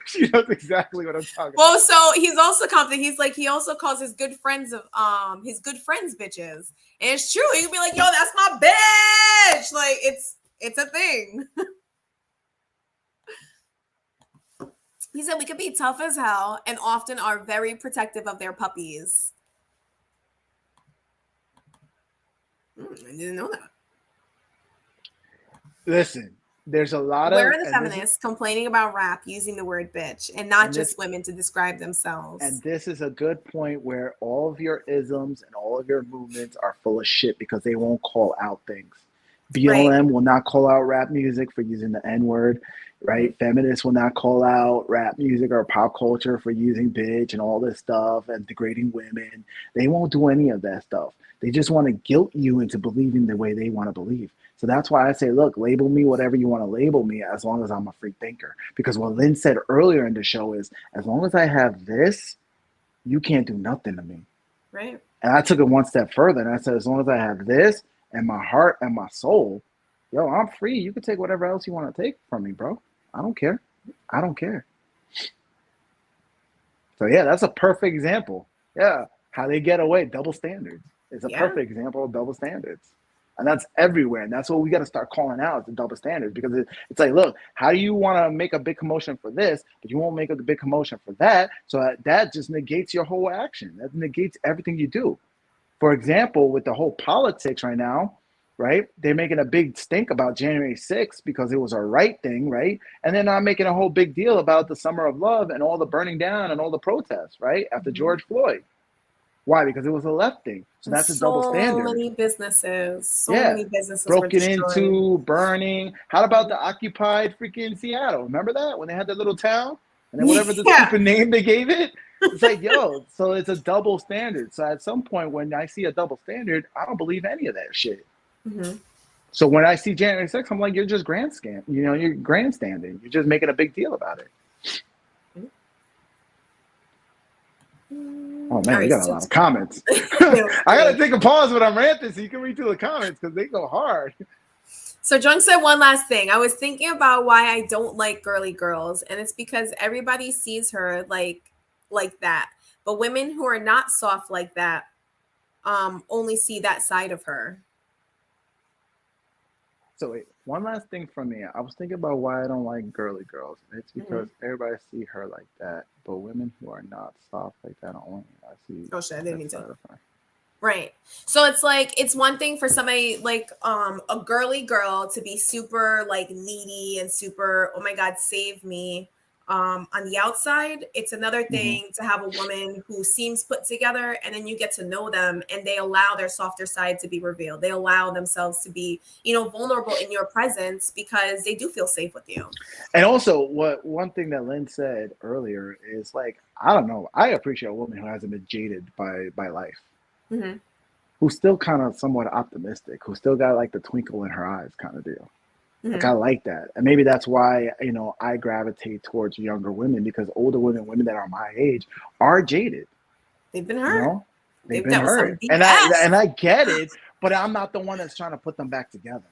She knows exactly what I'm talking about. Well, so he's also confident. He's like, he also calls his good friends bitches. And it's true. He can be like, yo, that's my bitch. Like, it's a thing. He said we could be tough as hell and often are very protective of their puppies. I didn't know that. Listen, there's a lot Where are the feminists complaining about rap using the word bitch and not just women to describe themselves? And this is a good point where all of your isms and all of your movements are full of shit because they won't call out things. BLM will not call out rap music for using the N-word, right? Feminists will not call out rap music or pop culture for using bitch and all this stuff and degrading women. They won't do any of that stuff. They just want to guilt you into believing the way they want to believe. So that's why I say, look, label me whatever you want to label me as long as I'm a free thinker. Because what Lynn said earlier in the show is, as long as I have this, you can't do nothing to me. Right. And I took it one step further and I said, as long as I have this and my heart and my soul, yo, I'm free. You can take whatever else you want to take from me, bro. I don't care. I don't care. So yeah, that's a perfect example. Yeah, how they get away, double standards. It's a perfect example of double standards. And that's everywhere. And that's what we got to start calling out, the double standards. Because it's like, look, how do you want to make a big commotion for this, but you won't make a big commotion for that? So that just negates your whole action. That negates everything you do. For example, with the whole politics right now, right? They're making a big stink about January 6th because it was a right thing, right? And they're not making a whole big deal about the Summer of Love and all the burning down and all the protests, right? After George Floyd. Why? Because it was a left thing. So that's a double standard. So many businesses broken into, burning. How about the occupied freaking Seattle? Remember that? When they had that little town? And then whatever the stupid name they gave it? It's like, yo, so it's a double standard. So at some point when I see a double standard, I don't believe any of that shit. So when I see January 6th, I'm like, you're just you're grandstanding. You're just making a big deal about it. Oh man, we got a lot of comments. I gotta take a pause when I'm ranting so you can read through the comments because they go hard. So Jung said one last thing. I was thinking about why I don't like girly girls, and it's because everybody sees her like that. But women who are not soft like that only see that side of her. So wait, one last thing from me. I was thinking about why I don't like girly girls. It's because everybody see her like that, but women who are not soft like that only I see. Oh shit, I didn't mean to. Right. So it's like, it's one thing for somebody like a girly girl to be super like needy and super, oh my God, save me. On the outside, it's another thing to have a woman who seems put together, and then you get to know them and they allow their softer side to be revealed. They allow themselves to be, vulnerable in your presence because they do feel safe with you. And also, one thing that Lynn said earlier is like, I don't know, I appreciate a woman who hasn't been jaded by life, who's still kind of somewhat optimistic, who still got like the twinkle in her eyes kind of deal. Like I like that. And maybe that's why, I gravitate towards younger women, because older women that are my age are jaded. They've been hurt. They've been hurt. And I get it, but I'm not the one that's trying to put them back together.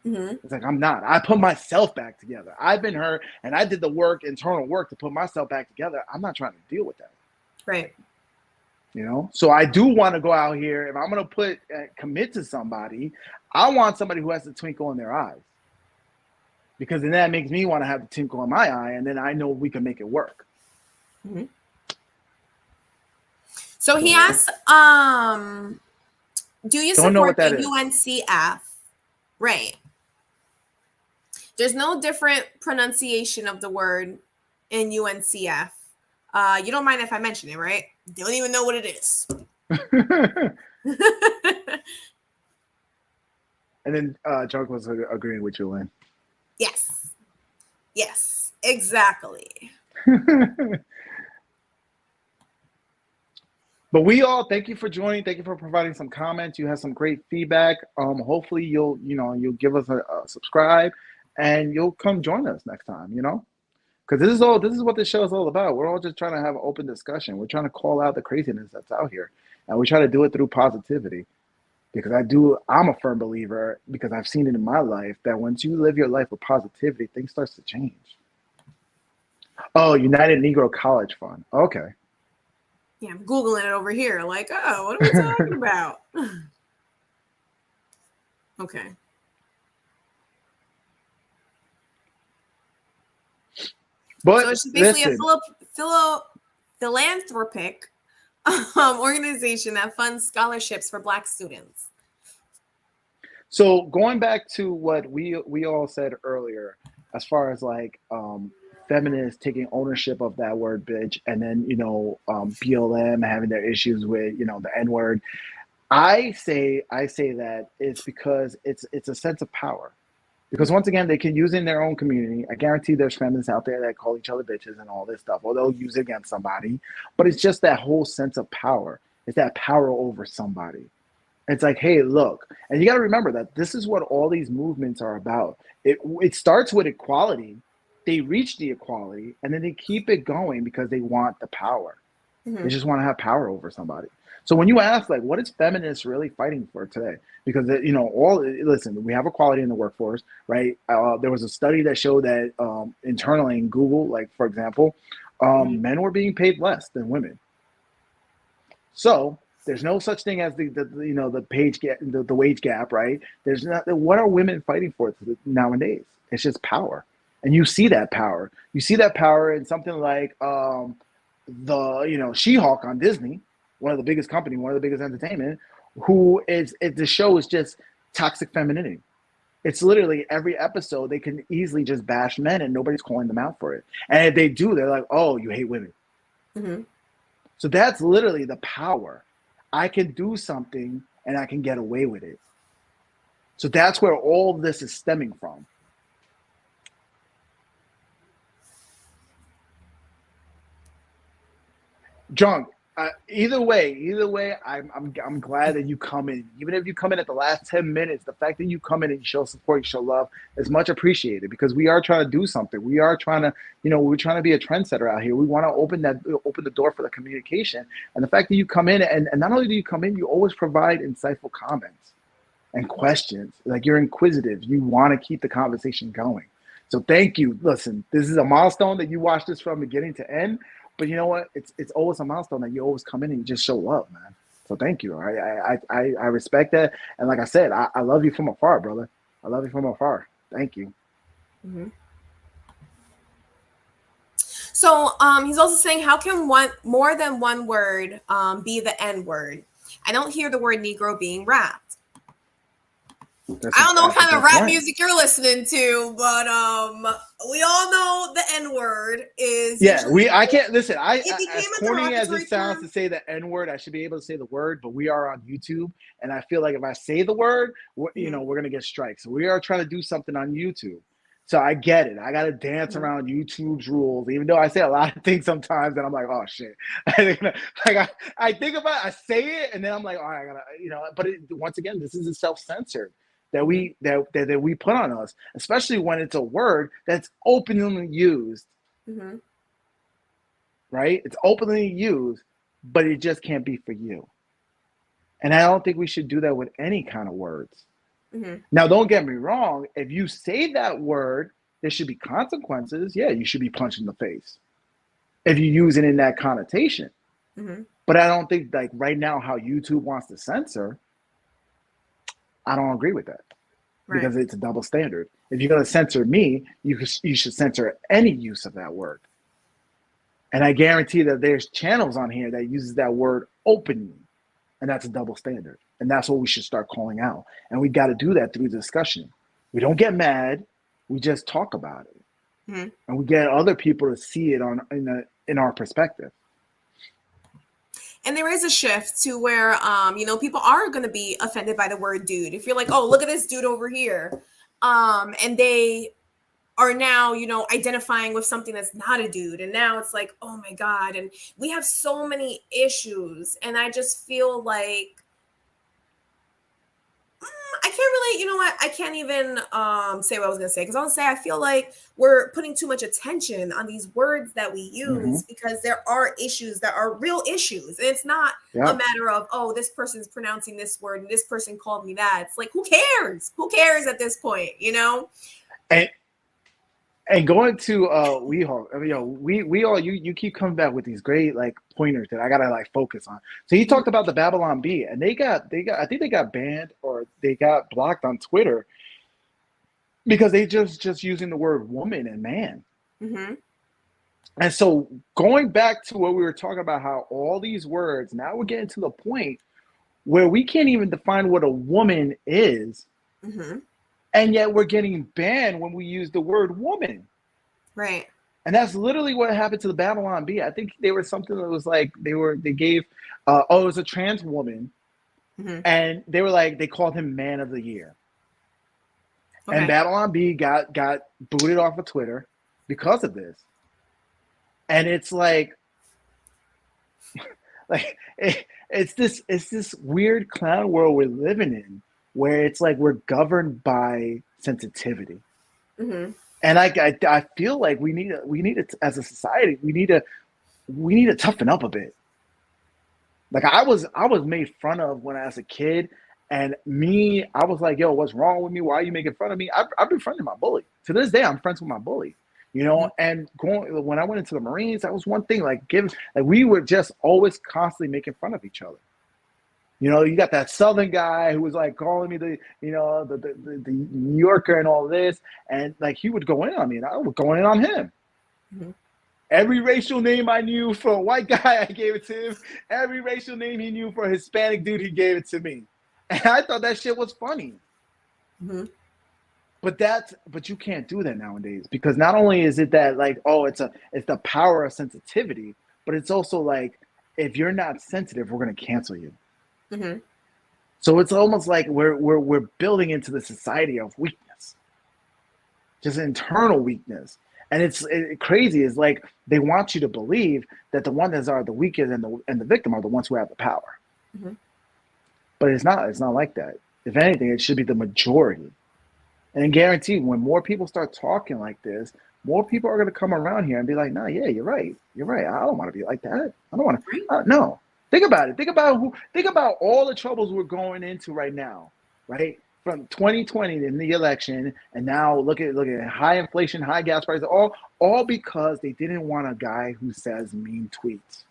It's like, I'm not. I put myself back together. I've been hurt and I did the internal work to put myself back together. I'm not trying to deal with that. Right. So I do want to go out here. If I'm going to commit to somebody, I want somebody who has the twinkle in their eyes. Because then that makes me want to have the twinkle in my eye, and then I know we can make it work. So he asked, do you support the UNCF? Right. There's no different pronunciation of the word in UNCF. You don't mind if I mention it, right? You don't even know what it is. And then Chuck was agreeing with you, Lynn. Yes. Exactly. But we all thank you for joining. Thank you for providing some comments. You have some great feedback. Hopefully you'll give us a subscribe, and you'll come join us next time. Because this is what this show is all about. We're all just trying to have an open discussion. We're trying to call out the craziness that's out here, and we try to do it through positivity. Because I'm a firm believer, because I've seen it in my life, that once you live your life with positivity, things starts to change. Oh, United Negro College Fund. Okay. Yeah, I'm Googling it over here. Like, oh, what are we talking about? Okay. But so it's basically listen, a philanthropic organization that funds scholarships for Black students. So going back to what we all said earlier, as far as like feminists taking ownership of that word bitch, and then BLM having their issues with the N word, I say that it's because it's a sense of power. Because once again, they can use it in their own community. I guarantee there's feminists out there that call each other bitches and all this stuff, or they'll use it against somebody. But it's just that whole sense of power. It's that power over somebody. It's like, hey, look. And you got to remember that this is what all these movements are about. It starts with equality. They reach the equality, and then they keep it going because they want the power. Mm-hmm. They just want to have power over somebody. So when you ask, like, what is feminists really fighting for today? Because, listen, we have equality in the workforce, right? There was a study that showed that internally in Google, like, for example, men were being paid less than women. So there's no such thing as the page gap, the wage gap, right? There's not. What are women fighting for nowadays? It's just power. And you see that power. You see that power in something like She-Hulk on Disney, one of the biggest company, one of the biggest entertainment, the show is just toxic femininity. It's literally every episode they can easily just bash men and nobody's calling them out for it. And if they do, they're like, oh, you hate women. Mm-hmm. So that's literally the power. I can do something and I can get away with it. So that's where all of this is stemming from. Drunk. Either way, I'm glad that you come in. Even if you come in at the last 10 minutes, the fact that you come in and you show support, you show love is much appreciated, because we are trying to do something. We are trying to, we're trying to be a trendsetter out here. We want to open the door for the communication. And the fact that you come in and not only do you come in, you always provide insightful comments and questions. Like, you're inquisitive. You want to keep the conversation going. So thank you. Listen, this is a milestone that you watch this from beginning to end. But you know what? It's always a milestone that you always come in and you just show love, man. So thank you. I respect that. And like I said, I love you from afar, brother. I love you from afar. Thank you. Mm-hmm. So he's also saying, how can more than one word be the N word? I don't hear the word Negro being rapped. I don't know what kind of rap music you're listening to, but we all know the N word is. Yeah, I can't listen. As corny as it sounds to say the N word, I should be able to say the word, but we are on YouTube, and I feel like if I say the word, we're gonna get strikes. So we are trying to do something on YouTube. So I get it. I gotta dance around YouTube's rules, even though I say a lot of things sometimes, and I'm like, oh shit. I think about it, I say it, and then I'm like, all right, I gotta, But once again, this is a self-censored that we put on us, especially when it's a word that's openly used. Mm-hmm. Right? It's openly used, but it just can't be for you. And I don't think we should do that with any kind of words. Mm-hmm. Now, don't get me wrong. If you say that word, there should be consequences. Yeah, you should be punched in the face if you use it in that connotation. Mm-hmm. But I don't think, like, right now how YouTube wants to censor, I don't agree with that. Right. Because it's a double standard. If you're going to censor me, you should censor any use of that word. And I guarantee that there's channels on here that uses that word openly, and that's a double standard. And that's what we should start calling out. And we got to do that through discussion. We don't get mad. We just talk about it. Mm-hmm. And we get other people to see it in our perspective. And there is a shift to where, people are going to be offended by the word dude. If you're like, oh, look at this dude over here. And they are now, you know, identifying with something that's not a dude. And now it's like, oh my God. And we have so many issues. And I just feel like I can't really, you know what? I can't even say what I was gonna say because I was gonna say I feel like we're putting too much attention on these words that we use because there are issues that are real issues. And it's not a matter of, oh, this person's pronouncing this word and this person called me that. It's like, who cares? Who cares at this point, you know? And going to we all, I mean, we all you keep coming back with these great like pointers that I gotta like focus on. So he talked about the Babylon Bee, and they got I think they got banned or they got blocked on Twitter because they just using the word woman and man. And so going back to what we were talking about, how all these words, now we're getting to the point where we can't even define what a woman is. And yet we're getting banned when we use the word woman. Right. And that's literally what happened to the Babylon Bee. I think they were something that was like, they gave, it was a trans woman. And they were like, they called him Man of the Year. And Babylon Bee got booted off of Twitter because of this. And it's like it's this weird clown world we're living in, where it's like we're governed by sensitivity. And I feel like we need to, as a society, we need to toughen up a bit. Like I was made fun of when I was a kid, and I was like, yo, what's wrong with me? Why are you making fun of me? I've been friending my bully. To this day, I'm friends with my bully. You know, and when I went into the Marines, that was one thing. Like we were just always constantly making fun of each other. You know, you got that Southern guy who was like calling me the New Yorker and all this, and like he would go in on me, and I would go in on him. Every racial name I knew for a white guy, I gave it to him. Every racial name he knew for a Hispanic dude, he gave it to me, and I thought that shit was funny. But you can't do that nowadays, because not only is it that like, oh, it's the power of sensitivity, but it's also like, if you're not sensitive, we're gonna cancel you. So it's almost like we're building into the society of weakness, just internal weakness. And it's crazy. Is like they want you to believe that the ones that are the weakest and the victim are the ones who have the power. But it's not like that. If anything, it should be the majority. And I guarantee when more people start talking like this, more people are going to come around here and be like, nah, yeah, you're right. I don't want to be like that. I don't want to. No. Think about it. Think about all the troubles we're going into right now, right? From 2020 in the election, and now look at high inflation, high gas prices, all because they didn't want a guy who says mean tweets.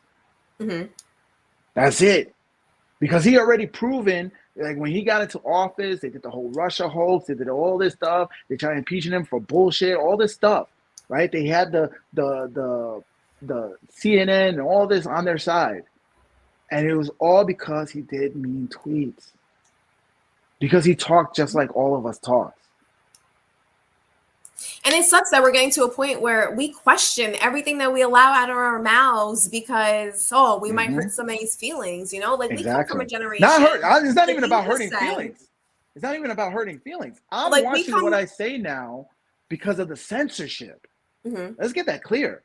That's it. Because he already proven, like when he got into office, they did the whole Russia hoax, they did all this stuff, they tried impeaching him for bullshit, all this stuff, right? They had the CNN and all this on their side. And it was all because he did mean tweets. Because he talked just like all of us talk. And it sucks that we're getting to a point where we question everything that we allow out of our mouths because, we might hurt somebody's feelings, you know? Like we come from a generation. It's not even about hurting feelings. It's not even about hurting feelings. I'm like watching what I say now because of the censorship. Let's get that clear.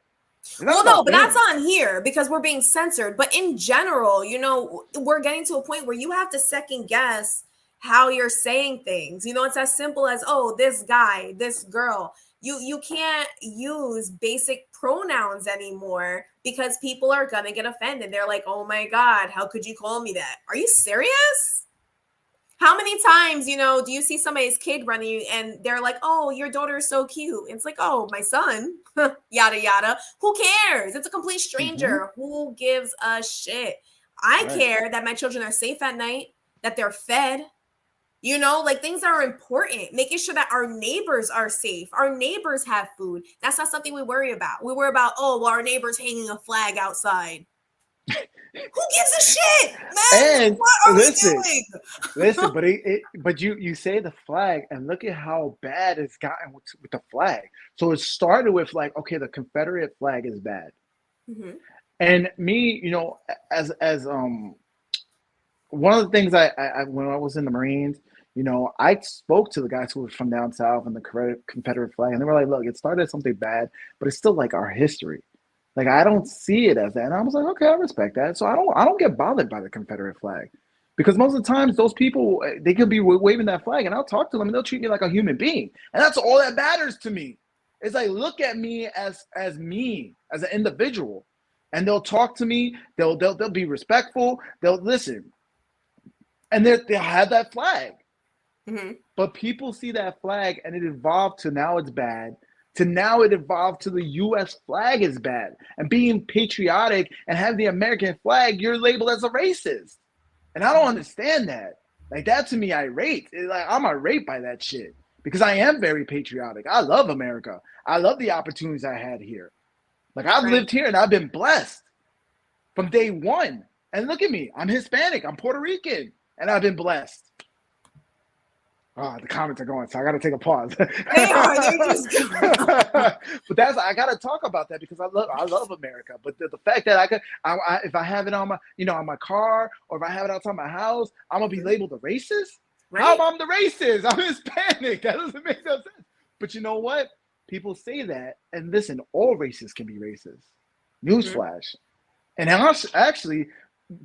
Well, no, but that's on here because we're being censored. But in general, you know, we're getting to a point where you have to second guess how you're saying things. You know, it's as simple as, oh, this guy, this girl. You can't use basic pronouns anymore because people are gonna get offended. They're like, oh my God, how could you call me that? Are you serious? How many times, you know, do you see somebody's kid running and they're like, oh, your daughter is so cute. It's like, oh, my son, yada, yada. Who cares? It's a complete stranger. Who gives a shit? I care that my children are safe at night, that they're fed. You know, like things are important. Making sure that our neighbors are safe. Our neighbors have food. That's not something we worry about. We worry about, oh, well, our neighbor's hanging a flag outside. Who gives a shit, man? And what are we doing? But you say the flag, and look at how bad it's gotten with the flag. So it started with like, okay, the Confederate flag is bad, and me, you know, as one of the things I when I was in the Marines, You know, I spoke to the guys who were from down south and the Confederate flag, and they were like, "Look, it started as something bad, but it's still like our history. Like I don't see it as that." And I was like, "Okay, I respect that." So I don't get bothered by the Confederate flag, because most of the times those people they could be waving that flag, and I'll talk to them and they'll treat me like a human being, and that's all that matters to me. It's like look at me as me as an individual, and they'll talk to me. They'll be respectful. They'll listen, and they'll have that flag. Mm-hmm. But people see that flag and it evolved to now it's bad. To now it evolved to the U.S. flag is bad. And being patriotic and have the American flag, you're labeled as a racist. And I don't understand that. Like that to me, irate. Like I'm irate by that shit because I am very patriotic. I love America. I love the opportunities I had here. Like I've lived here and I've been blessed from day one. And look at me, I'm Hispanic, I'm Puerto Rican, and I've been blessed. Oh, the comments are going, so I got to take a pause. They are. They're just going. But I got to talk about that because I love America. But the fact that if I have it on my, on my car, or if I have it outside my house, I'm gonna be labeled a racist. Right. How am I the racist? I'm Hispanic. That doesn't make no sense. But you know what? People say that, and listen, all races can be racist. Newsflash. And actually,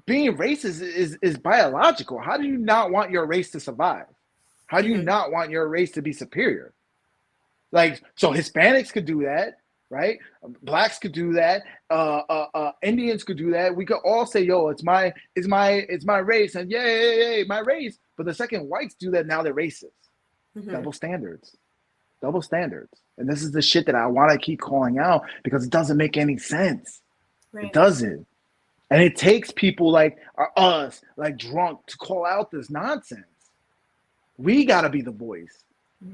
being racist is biological. How do you not want your race to survive? How do you not want your race to be superior? Like, so Hispanics could do that, right? Blacks could do that. Indians could do that. We could all say, "Yo, it's my race," and yay, my race. But the second whites do that, now they're racist. Double standards, and this is the shit that I want to keep calling out because it doesn't make any sense. Right. It doesn't, and it takes people like us, like drunk, to call out this nonsense. We got to be the voice.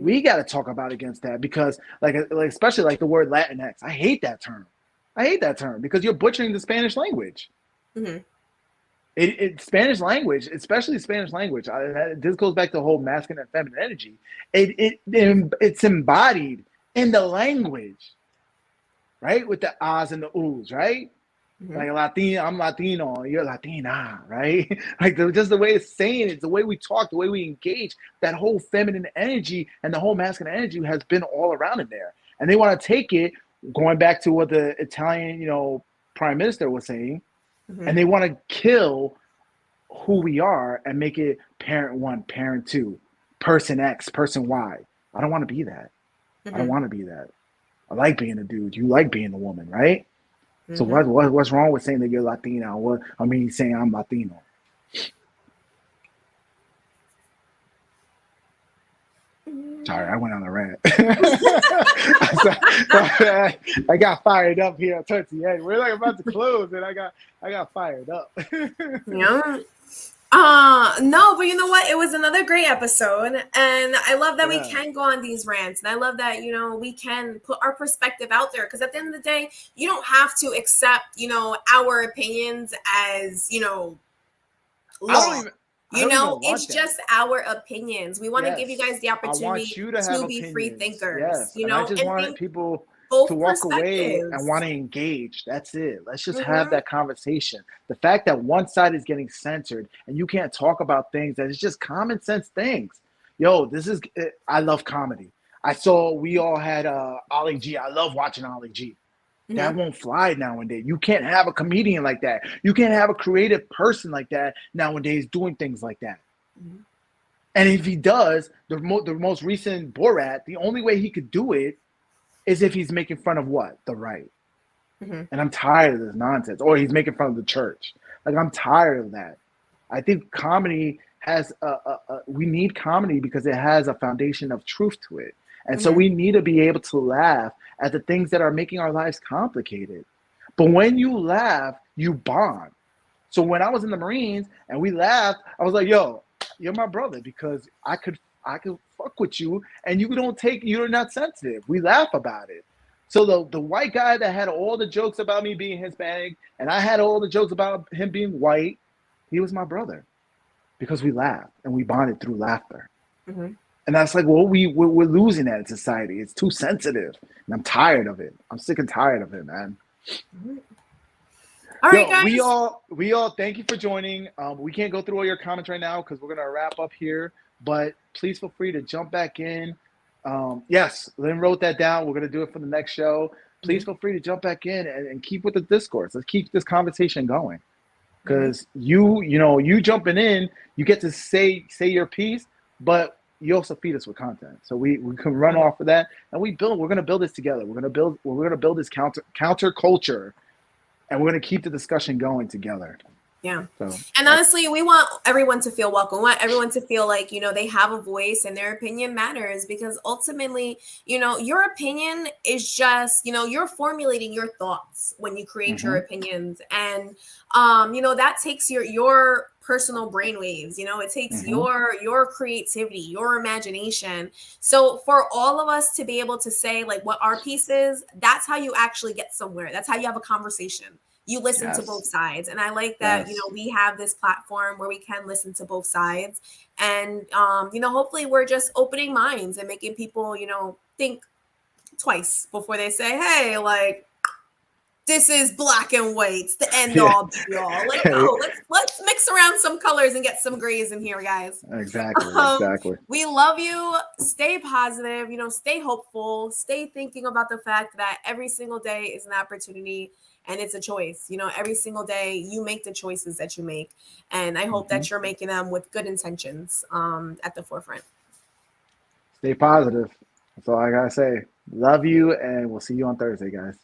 We got to talk about against that because, like especially like the word Latinx. I hate that term. Because you're butchering the Spanish language. Spanish language, especially Spanish language. This goes back to the whole masculine and feminine energy. It's embodied in the language, right? With the ahs and the oohs, right? Like Latino, I'm Latino, you're Latina, right? Like just the way it's saying it, the way we talk, the way we engage, that whole feminine energy and the whole masculine energy has been all around in there. And they want to take it, going back to what the Italian, prime minister was saying, and they want to kill who we are and make it parent one, parent two, person X, person Y. I don't want to be that. I don't want to be that. I like being a dude. You like being a woman, right? So what's wrong with saying that you're Latina? Saying I'm Latino. Sorry, I went on a rant. I got fired up here towards the end. We're like about to close, and I got fired up. Yeah. No, but you know what? It was another great episode, and I love that we can go on these rants, and I love that we can put our perspective out there, because at the end of the day, you don't have to accept our opinions as law. It's just our opinions. We want to give you guys the opportunity to be free thinkers. And I just want people to walk away and want to engage. That's it. Let's just have that conversation. The fact that one side is getting censored and you can't talk about things that is just common sense things. I love comedy. We all had Ollie G. I love watching Ollie G. That won't fly nowadays. You can't have a comedian like that. You can't have a creative person like that nowadays doing things like that. And if he does, the most recent Borat, the only way he could do it is if he's making fun of what? The right. And I'm tired of this nonsense. Or he's making fun of the church. Like, I'm tired of that. I think comedy has we need comedy because it has a foundation of truth to it. And so we need to be able to laugh at the things that are making our lives complicated. But when you laugh, you bond. So when I was in the Marines and we laughed, I was like, yo, you're my brother because I could fuck with you and you're not sensitive. We laugh about it. So the white guy that had all the jokes about me being Hispanic and I had all the jokes about him being white, he was my brother because we laughed and we bonded through laughter. And that's like, well, we're losing that in society. It's too sensitive. And I'm tired of it. I'm sick and tired of it, man. All right, guys. We all thank you for joining. We can't go through all your comments right now because we're going to wrap up here. but please feel free to jump back in. Yes, Lynn wrote that down. We're going to do it for the next show. Please feel free to jump back in and keep with the discourse. Let's keep this conversation going. Because you jumping in, you get to say your piece, but you also feed us with content. So we can run off of that, and we're going to build this together. We're going to build this counter culture, and we're going to keep the discussion going together. Yeah. So, and honestly, we want everyone to feel welcome. We want everyone to feel like, they have a voice and their opinion matters, because ultimately, your opinion is just, you're formulating your thoughts when you create your opinions. And, that takes your personal brainwaves, it takes your creativity, your imagination. So for all of us to be able to say like what our piece is, that's how you actually get somewhere. That's how you have a conversation. You listen to both sides. And I like that, we have this platform where we can listen to both sides. And, hopefully we're just opening minds and making people, think twice before they say, hey, like, this is black and white. It's the end all be all. Like, no, let's mix around some colors and get some grays in here, guys. Exactly. We love you. Stay positive, stay hopeful, stay thinking about the fact that every single day is an opportunity. And it's a choice, every single day you make the choices that you make. And I hope that you're making them with good intentions at the forefront. Stay positive. That's all I got to say. Love you. And we'll see you on Thursday, guys.